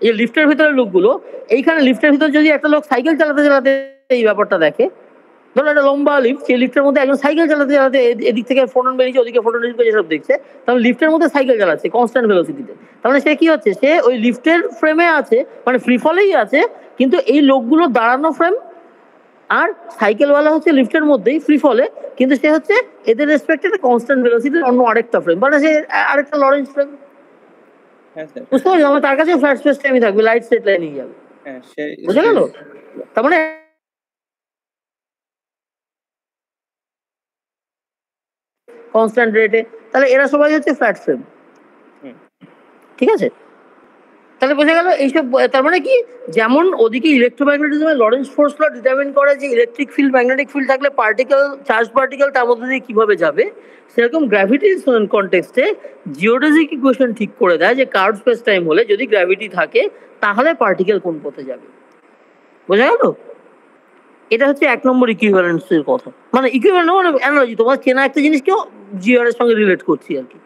এই লিফটের ভিতরের লোকগুলো, এইখানে লিফটের ভিতরে যদি একটা লোক সাইকেল চালাতে চালাতে এই ব্যাপারটা দেখে, ধরো একটা লম্বা লিফট, সেই লিফটের মধ্যে একজন সাইকেল চালাতে চালাতে এদিক থেকে ফোটন বেরিয়েছে, ওদিকে ফোটন বেরিয়েছে, যেসব দেখছে, তাহলে লিফটের মধ্যে সাইকেল চালাচ্ছে কনস্ট্যান্ট ভেলোসিটিতে। তাহলে সে কি হচ্ছে, সে ওই লিফটের ফ্রেমে আছে, মানে ফ্রি ফলেই আছে, কিন্তু এই লোকগুলো দাঁড়ানো ফ্রেম, আর সাইকেলওয়ালা হচ্ছে লিফটের মধ্যেই ফ্রি ফলে, কিন্তু সে হচ্ছে এদের রেসপেক্টে কনস্ট্যান্ট ভেলোসিটির অন্য আরেকটা ফ্রেম, মানে সে আরেকটা লরেন্স ফ্রেম। বুঝতে পারছি, আমার তার কাছে ফ্ল্যাট স্পেস টাইমই থাকবে, লাইট স্ট্রেট লাইনেই যাবে। বুঝা গেল? তার মানে কনস্ট্যান্ট রেটে, তাহলে এরা সবাই হচ্ছে ফ্ল্যাট ফ্রেম। ঠিক আছে, তাহলে বোঝা গেল এইসব। তার মানে কি, যেমন ওদিকে ইলেকট্রোম্যাগনেটিজমে লরেন্স ফোর্স ল ডিটারমিন করে যে ইলেকট্রিক ফিল্ড ম্যাগনেটিক ফিল্ড থাকলে পার্টিকেল, চার্জ পার্টিকেল তার মধ্যে দিয়ে কিভাবে যাবে, সেরকম গ্র্যাভিটির কনটেক্সটে জিওডেসিক ইকুয়েশন ঠিক করে দেয় যে কার্ভ স্পেস টাইম হলে যদি গ্র্যাভিটি থাকে তাহলে পার্টিকেল কোন পথে যাবে। বোঝা গেল? এটা হচ্ছে 1 নম্বর ইকুইভ্যালেন্সের কথা, মানে ইকুইভ্যালেন্ট মানে অ্যানালজি, তোমার চেনা একটা জিনিসকে জিওর এর সঙ্গে রিলেট করছি আর কি।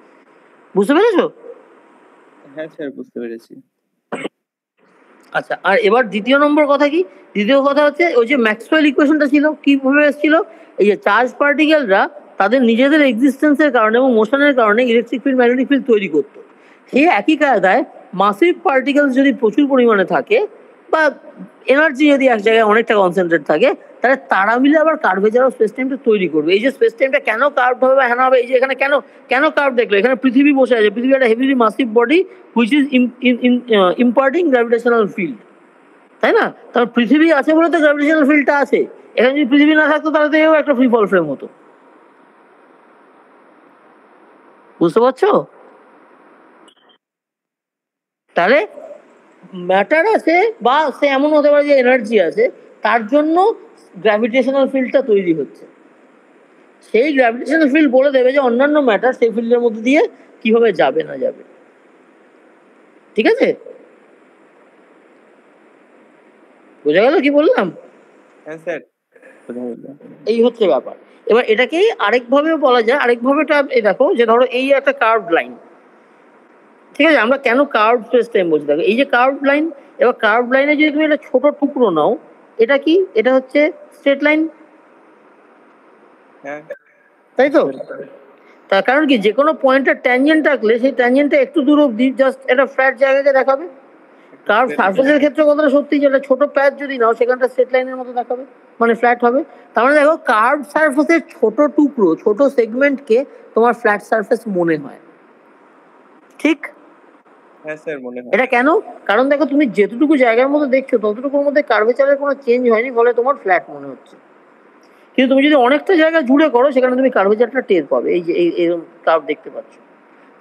বুঝতে পেরেছো? হ্যাঁ স্যার, বুঝতে পেরেছি। আচ্ছা, আর এবার দ্বিতীয় নম্বর কথা কি? দ্বিতীয় কথা হচ্ছে ওই যে ম্যাক্সওয়েল ইকুয়েশনটা ছিল, কিভাবে এসেছিল? এই যে চার্জ পার্টিকেলরা তাদের নিজেদের এক্সিস্টেন্সের কারণে এবং মোশনের কারণে ইলেকট্রিক ফিল্ড ম্যাগনেটিক ফিল্ড তৈরি করতো। সেই একই কায়দায় মাসিভ পার্টিকেলস যদি প্রচুর পরিমাণে থাকে বা এনার্জি যদি এক জায়গায় অনেকটা কনসেন্ট্রেট থাকে, তাহলে তারা মিলে আবার কার্ভেচার স্পেস টাইমটা তৈরি করবে। এই যে স্পেস টাইমটা কেন কার্ভ হবে বা হ্যাঁ হবে, এই যে এখানে কেন কেন কার্ভ দেখলো, এখানে পৃথিবী বসে আছে, পৃথিবী একটা heavily massive body which is imparting gravitational field, তাই না? তার পৃথিবী আছে বলে তো গ্র্যাভিটেশনাল ফিল্ডটা আছে। এখানে যদি পৃথিবী না থাকতো তাহলে তো এও একটা ফ্রি ফল ফ্রেম হতো। বুঝতে পারছো? তাহলে ম্যাটার আছে বা সে এমন হতে পারে যে এনার্জি আছে, তার জন্য গ্র্যাভিটেশনাল ফিল্ডটা তৈরি হচ্ছে। সেই গ্র্যাভিটেশনাল ফিল্ড বলে দেবে যে অন্যান্য ম্যাটার সেই ফিল্ডের মধ্যে দিয়ে কিভাবে যাবে না যাবে। ঠিক আছে, বোঝা গেল কি বললাম? হ্যাঁ স্যার, এই হচ্ছে ব্যাপার। এবার এটাকেই আরেকভাবে বলা যায়, আরেকভাবে এই দেখো যে ধরো এই একটা কার্ভ লাইন, ঠিক আছে? আমরা কেন কার্ভ স্পেস টাইম বলছি, দেখো এই যে কার্ভ লাইন, এবার কার্ভ লাইনে যদি তুমি একটা ছোট টুকরো নাও, এটা কি? এটা হচ্ছে স্ট্রেট লাইন, তাই তো? তার কারণ কি, যে কোনো পয়েন্টের ট্যানজেন্ট রাখলে সেই ট্যানজেন্টটা একটু দূর অব্দি জাস্ট একটা ফ্ল্যাট জায়গাকে দেখাবে। কার্ভ সারফেসের ক্ষেত্রে কথাটা সত্যি, যেটা ছোট প্যাচ যদি নাও সেখানটা স্ট্রেট লাইনের মতো দেখাবে, মানে ফ্ল্যাট হবে। তার মানে দেখো কার্ভ সারফেসের ছোট টুকরো, ছোট সেগমেন্টকে তোমার ফ্ল্যাট সারফেস মনে হয়, ঠিক? এটা কেন? কারণ দেখো তুমি যেতটুকু জায়গার মধ্যে দেখছো ততটুকুর মধ্যে কার্ভেচারের কোনো চেঞ্জ হয়নি, ফলে তোমার ফ্ল্যাট মনে হচ্ছে। কিন্তু তুমি যদি অনেকটা জায়গা জুড়ে করো সেখানে তুমি কার্ভেচারটা টের পাবে। এই যে এরকম কার্ভ দেখতে পাচ্ছ,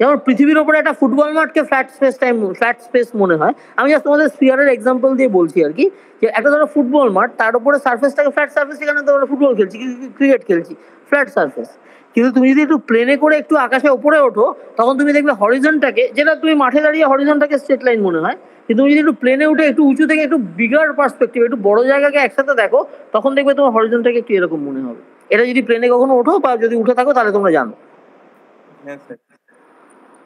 যেমন পৃথিবীর ওপরে একটা ফুটবল মাঠকে flat space time, flat space মনে হয়। আমি জাস্ট তোমাদের স্পিয়ারের এক্সাম্পল দিয়ে বলছি আর কি, যে একটা ধরো ফুটবল মাঠ, তার উপরে সার্ফেসটাকে ফ্ল্যাট সার্ফেস, সেখানে তো আমরা ফুটবল খেলছি, ক্রিকেট খেলছি, ফ্ল্যাট সার্ফেস। কিন্তু তুমি যদি একটু প্লেনে করে একটু আকাশে উপরে ওঠো, তখন তুমি দেখবে হরিজনটাকে, যেটা তুমি মাঠে দাঁড়িয়ে হরিজনটাকে স্ট্রেট লাইন মনে হয়, কিন্তু তুমি যদি একটু প্লেনে উঠে একটু উঁচু থেকে একটু বিগার পার্সপেক্টিভ, একটু বড় জায়গাকে একসাথে দেখো, তখন দেখবে তোমার হরিজনটাকে একটু এরকম মনে হবে। এটা যদি প্লেনে কখনো ওঠো বা যদি উঠে থাকো তাহলে তোমরা জানো।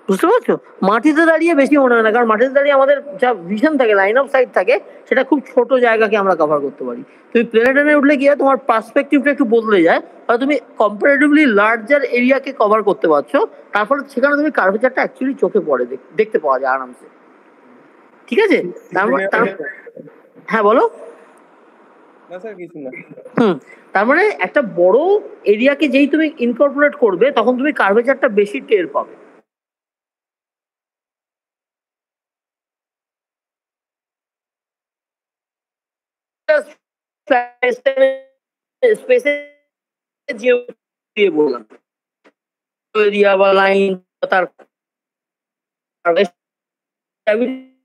বুঝতে পারছো? মাটিতে দাঁড়িয়ে বেশি মনে হয় না, কারণ মাটিতে দাঁড়িয়ে আমাদের যা ভিশন থাকে, লাইন অফ সাইট থাকে, সেটা খুব ছোট জায়গাকে আমরা কভার করতে পারি। তুমি প্লেনে টেনে উঠলে কি হয়, তোমার পার্সপেক্টিভটা একটু বদলে যায়, আর তুমি কম্পারেটিভলি লার্জার এরিয়াকে কভার করতে পারছো, তার ফলে সেখানে তুমি কার্ভেচারটা অ্যাকচুয়ালি চোখে পড়ে, দেখতে পাওয়া যায় আরামসে। ঠিক আছে? হ্যাঁ বলো। তার মানে একটা বড় এরিয়াকে যেই তুমি ইনকর্পোরেট করবে, তখন তুমি কার্ভেচারটা বেশি টের পাবে।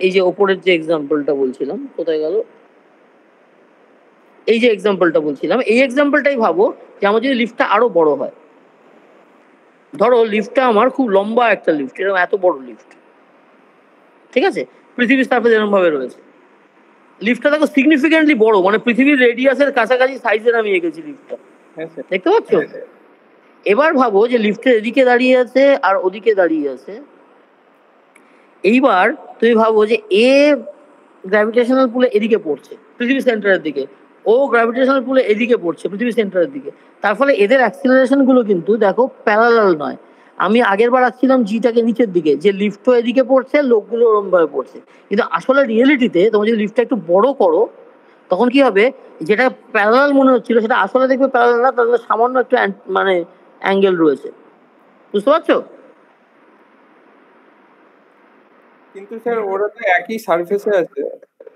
এই যে ওপরের যে এক্সাম্পলটা বলছিলাম, কোথায় গেল? এই যে এক্সাম্পলটা বলছিলাম, এই এক্সাম্পলটাই ভাবো যে আমার যদি লিফটটা আরো বড় হয়, ধরো লিফটটা আমার খুব লম্বা একটা লিফট, এরকম এত বড় লিফট, ঠিক আছে? পৃথিবীর সার্ফেস এরকম ভাবে রয়েছে, লিফটটা দেখো সিগনিফিকেন্টলি বড়, মানে পৃথিবীর রেডিয়াসের কাছাকাছি সাইজের আমি এঁকেছি লিফটটা, দেখতে পাচ্ছ? এবার ভাবো যে লিফটের এদিকে দাঁড়িয়ে আছে আর ওদিকে দাঁড়িয়ে আছে। এইবার তুমি ভাবো যে এ গ্র্যাভিটেশনাল পুলে এদিকে পড়ছে পৃথিবী সেন্টারের দিকে, ও গ্র্যাভিটেশনাল পুলে এদিকে পড়ছে পৃথিবী সেন্টারের দিকে। তার ফলে এদের অ্যাক্সিলারেশন গুলো কিন্তু দেখো প্যারালাল নয়। আমি আগের বার আসছিলাম জিটাকে নিচের দিকে, যে লিফটও এদিকে পড়ছে, লোকগুলো ওরম ভাবে পড়ছে, কিন্তু আসলে রিয়েলিটিতে তোমরা যদি লিফটটা একটু বড় করো, তখন কি হবে, যেটা প্যারালাল মনে হচ্ছিল সেটা আসলে দেখবে প্যারালাল না, তাহলে সামান্য একটু মানে অ্যাঙ্গেল রয়েছে। বুঝতে পারছো? কিন্তু স্যার ওরা তো একই সারফেসে আছে।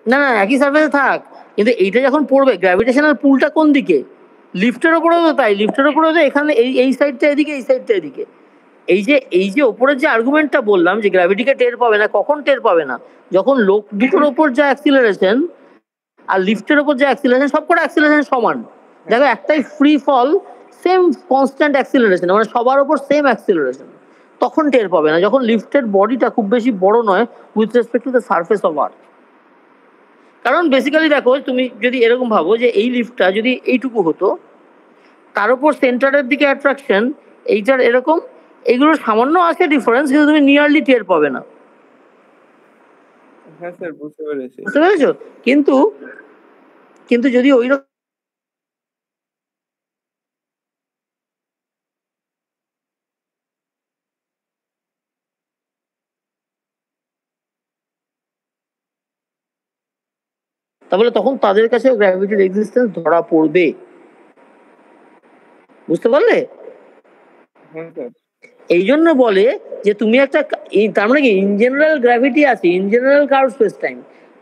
না না একই সারফেসে থাক, কিন্তু এইটা যখন পড়বে গ্র্যাভিটেশনাল পুলটা কোন দিকে, লিফটের ওপরেও তো তাই, লিফটের ওপরেও তো এখানে এই সাইডটা এদিকে, এই সাইডটা এদিকে। এই যে ওপরের যে আর্গুমেন্টটা বললাম যে গ্র্যাভিটিকে টের পাবে না, কখন টের পাবে না, যখন লোক দুটোর ওপর যা অ্যাক্সিলারেশন আর লিফটের ওপর যে অ্যাক্সিলারেশন, সবকটা অ্যাক্সিলারেশন সমান। দেখো একটাই free fall, same constant acceleration, মানে সবার ওপর সেম অ্যাক্সিলারেশন, তখন টের পাবে না যখন লিফটের বডিটা খুব বেশি বড় নয় with respect to the surface of earth. কারণ বেসিক্যালি দেখো তুমি যদি এরকম ভাবো যে এই লিফটটা যদি এইটুকু হতো, তার উপর সেন্টারের দিকে অ্যাট্রাকশন এইটার এরকম, এগুলো সামান্য আছে ডিফারেন্স, কিন্তু তুমি নিয়ারলি টের পাবে না। হ্যাঁ স্যার বুঝতে পেরেছি। বুঝতে পেরেছো? কিন্তু কিন্তু যদি ওই রকম তাহলে তখন তাদের কাছে গ্র্যাভিটির এক্সিস্টেন্স ধরা পড়বে। বুঝতে পারলে? এই জন্য বলে যে তুমি একটা, তার মানে কি ইন জেনারেল গ্র্যাভিটি আছে, in general curve space time.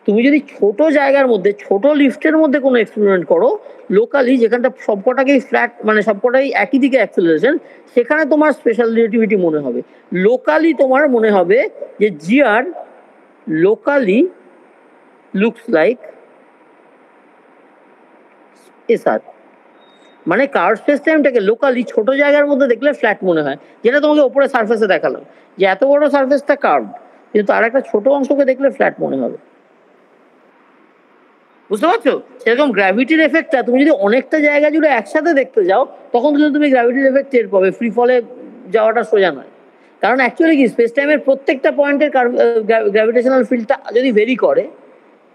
তুমি যদি ছোট জায়গার মধ্যে ছোট লিফটের মধ্যে কোনো এক্সপেরিমেন্ট করো লোকালি, যেখানটা সবকটাকেই ফ্ল্যাট, মানে সবকটাই একই দিকে অ্যাক্সেলারেশন, সেখানে তোমার স্পেশাল রিলেটিভিটি মনে হবে। লোকালি তোমার মনে হবে যে GR locally looks like SR, মানে কার্ভ স্পেস টাইমটাকে লোকালি ছোট জায়গার মধ্যে দেখলে ফ্ল্যাট মনে হয়, যেটা তোমাকে ওপরে সারফেসে দেখালাম যে এত বড় সারফেসটা কার্ভ, কিন্তু তার একটা ছোট অংশকে দেখলে ফ্ল্যাট মনে হবে। বুঝতে পারছো? সেরকম গ্র্যাভিটির এফেক্টটা তুমি যদি অনেকটা জায়গা জুড়ে একসাথে দেখতে যাও, তখন কিন্তু তুমি গ্র্যাভিটির এফেক্ট টের পাবে, ফ্রি ফলে যাওয়াটা সোজা নয়। কারণ অ্যাকচুয়ালি কি স্পেস টাইমের প্রত্যেকটা পয়েন্টের গ্র্যাভিটেশনাল ফিল্ডটা যদি ভেরি করে,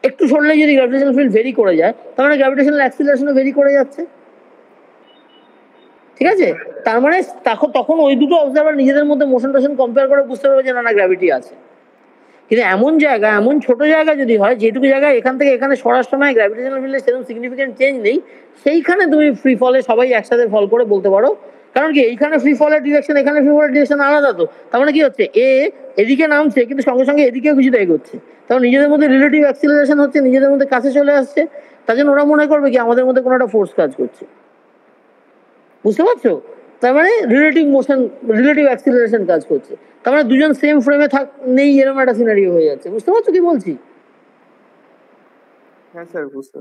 একটু সরলে যদি গ্র্যাভিটেশনাল ফিল্ড ভেরি করে যায়, তার মানে গ্র্যাভিটেশনাল অ্যাক্সিলারেশনও ভেরি করে যাচ্ছে। ঠিক আছে? তার মানে তখন ওই দুটো অবজারভার নিজেদের মধ্যে মোশন টোশন কম্পেয়ার করে বুঝতে পারবে যে না গ্র্যাভিটি আছে। কিন্তু এমন জায়গা, এমন ছোট জায়গা যদি হয়, যেটুকু জায়গায় এখান থেকে এখানে সরার সময় গ্র্যাভিটেশনাল ফিল্ডে সেরকম সিগনিফিকেন্ট চেঞ্জ নেই, সেইখানে তুমি ফ্রি ফলে সবাই একসাথে ফল করে বলতে পারো। কারণ কি এইখানে ফ্রি ফলের ডিরেকশন, এখানে ফ্রি ফলের ডিরেকশন আলাদা, তো তার মানে কি হচ্ছে এদিকে নামছে কিন্তু সঙ্গে সঙ্গে এদিকেও কিছুটা এগোচ্ছে, তারপর নিজেদের মধ্যে রিলেটিভ অ্যাক্সিলারেশন হচ্ছে, নিজেদের মধ্যে কাছে চলে আসছে, তার জন্য ওরা মনে করবে কি আমাদের মধ্যে কোনো একটা ফোর্স কাজ করছে। বুঝতে পারছো? তার মানে রিলেটিভ মোশন, রিলেটিভ অ্যাক্সিলারেশন কাজ করছে, তার মানে দুজন সেম ফ্রেমে নেই, এরকম একটা সিনারিও হয়ে যাচ্ছে। বুঝতে পারছো কি বলছি?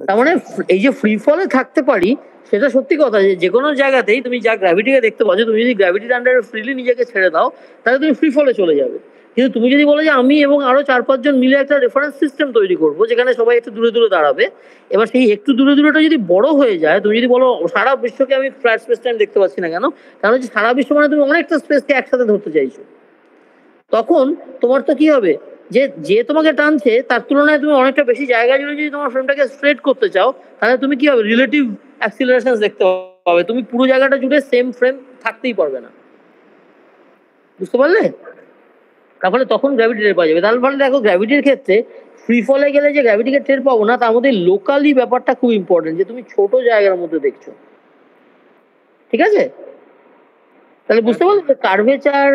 তার মানে এই যে ফ্রি ফলে থাকতে পারি, সেটা সত্যি কথা যে কোনো জায়গাতেই তুমি যা গ্র্যাভিটিকে দেখতে পাচ্ছ, তুমি যদি গ্র্যাভিটির আন্ডারে ফ্রিলি নিজেকে ছেড়ে দাও, তাহলে তুমি ফ্রি ফলে চলে যাবে। কিন্তু তুমি যদি বলো যে আমি এবং আরো 4-5 জন মিলে একটা রেফারেন্স সিস্টেম তৈরি করবো, যেখানে সবাই একটু দূরে দূরে দাঁড়াবে, এবার সেই একটু দূরে দূরেটা যদি বড় হয়ে যায়, তুমি যদি বলো সারা বিশ্বকে আমি ফ্ল্যাট স্পেস টাইম দেখতে পাচ্ছি না কেন, কারণ হচ্ছে সারা বিশ্ব মানে তুমি অনেকটা স্পেসকে একসাথে ধরতে চাইছো, তখন তোমার তো কি হবে, যে তোমাকে টানছে তার তুলনায় তুমি অনেকটা বেশি জায়গা জুড়ে যদি তোমার ফ্রেমটাকে স্ট্রেট করতে চাও, তাহলে তুমি কি হবে, রিলেটিভ অ্যাক্সিলারেশন দেখতে পাবে, তুমি পুরো জায়গাটা জুড়ে সেম ফ্রেম থাকতেই পারবে না। বুঝতে পারলে? তাহলে তখন গ্র্যাভিটি টের পাওয়া যাবে। তাহলে ফলে দেখো গ্র্যাভিটির ক্ষেত্রে ফ্রি ফলে গেলে যে গ্র্যাভিটিকে টের পাবো না, তার মধ্যে লোকালি ব্যাপারটা খুব ইম্পর্টেন্ট, যে তুমি ছোট জায়গার মধ্যে দেখছো। ঠিক আছে? তাহলে বুঝতে পারলে কার্ভেচার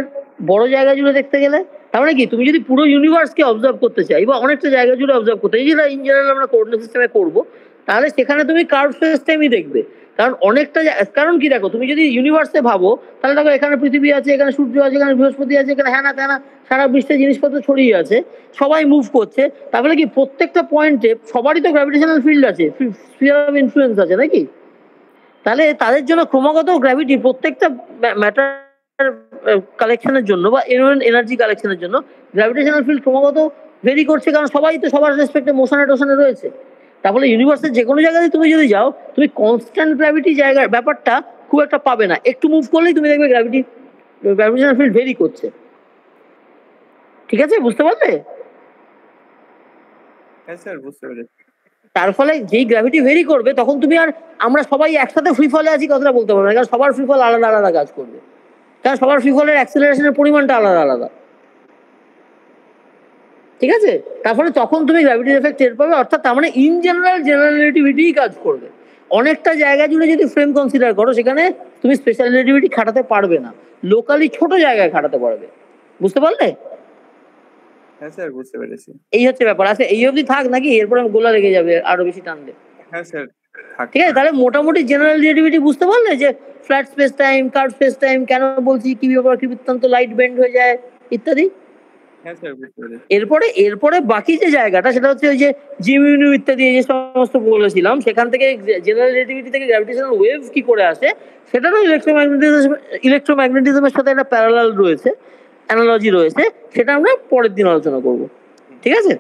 বড় জায়গা জুড়ে দেখতে গেলে, তার মানে কি তুমি যদি পুরো ইউনিভার্সকে অবজার্ভ করতে চাই বা অনেকটা জায়গা জুড়ে অবজার্ভ করতে চাই, যেটা ইন জেনারেল আমরা কোঅর্ডিনেট সিস্টেমে করবো, তাহলে সেখানে তুমি কার্ভ সিস্টেমই দেখবে। কারণ অনেকটা, কারণ কি দেখো তুমি যদি ইউনিভার্সে ভাবো, তাহলে দেখো এখানে পৃথিবী আছে, এখানে সূর্য আছে, এখানে বৃহস্পতি আছে, এখানে হ্যানা ত্যানা সারা বিশ্বে জিনিসপত্র ছড়িয়ে আছে, সবাই মুভ করছে, তাহলে কি প্রত্যেকটা পয়েন্টে সবারই তো গ্র্যাভিটেশনাল ফিল্ড আছে, স্ফিয়ার অফ ইনফ্লুয়েন্স আছে নাকি? তাহলে তাদের জন্য ক্রমাগত গ্র্যাভিটি প্রত্যেকটা ম্যাটার কালেকশনের জন্য বা এনার্জি কালেকশনের জন্য গ্র্যাভিটেশনাল ফিল্ড ক্রমাগত ভেরি করছে, কারণ সবাই তো সবার রেসপেক্টে মোশনে টোশনে রয়েছে। তাহলে ইউনিভার্সের যে কোনো জায়গাতে তুমি যদি যাও, তুমি কনস্ট্যান্ট গ্র্যাভিটি জায়গার ব্যাপারটা খুব একটা পাবে না, একটু মুভ করলেই তুমি দেখবে গ্র্যাভিটেশনাল ফিল্ড ভেরি করছে। ঠিক আছে? বুঝতে পারলে? হ্যাঁ স্যার বুঝতে পেরেছি। তার ফলে যেই গ্র্যাভিটি ভেরি করবে, তখন তুমি আর আমরা সবাই একসাথে ফ্রি ফলে আছি কথাটা বলতে পারবে না, কারণ সবার ফ্রি ফল আলাদা আলাদা কাজ করবে, কারণ সবার ফ্রি ফলের অ্যাক্সিলারেশনের পরিমাণটা আলাদা আলাদা। ঠিক আছে? তারপরে তখন তুমি গ্র্যাভিটির এফেক্ট টের পাবে, অর্থাৎ তার মানে ইন জেনারেল রিলেটিভিটিই কাজ করবে। অনেকটা জায়গা জুড়ে যদি ফ্রেম কনসিডার করো, সেখানে তুমি স্পেশাল রিলেটিভিটি খাটাতে পারবে না, লোকালি ছোট জায়গায় খাটাতে পারবে। বুঝতে পারলে? হ্যাঁ স্যার, বুঝতে পেরেছি। এই হচ্ছে ব্যাপার। আচ্ছা, এই অবধি থাক নাকি? এরপরে গোলা লেগে যাবে আরো বেশি টানলে। হ্যাঁ স্যার, ঠিক আছে, তাহলে মোটামুটি জেনারেল রিলেটিভিটি বুঝতে পারলে, যে flat space time, curve space time কেন বলছি, কি ব্যাপার, কি বৃত্তান্ত, লাইট বেন্ড হয়ে যায় ইত্যাদি। হ্যাঁ স্যার, বুঝতে পেরেছি। এরপরে বাকি যে জায়গাটা, সেটা হচ্ছে ওই যে জিমিউ ইত্যাদি যে সমস্ত বলেছিলাম, সেখান থেকে জেনারেল রিলেটিভিটি থেকে গ্র্যাভিটেশনাল ওয়েভ কি করে আসে, সেটারও ইলেকট্রোম্যাগনেটিজমের সাথে একটা প্যারালাল রয়েছে, অ্যানালজি রয়েছে, সেটা আমরা পরের দিন আলোচনা করব। ঠিক আছে।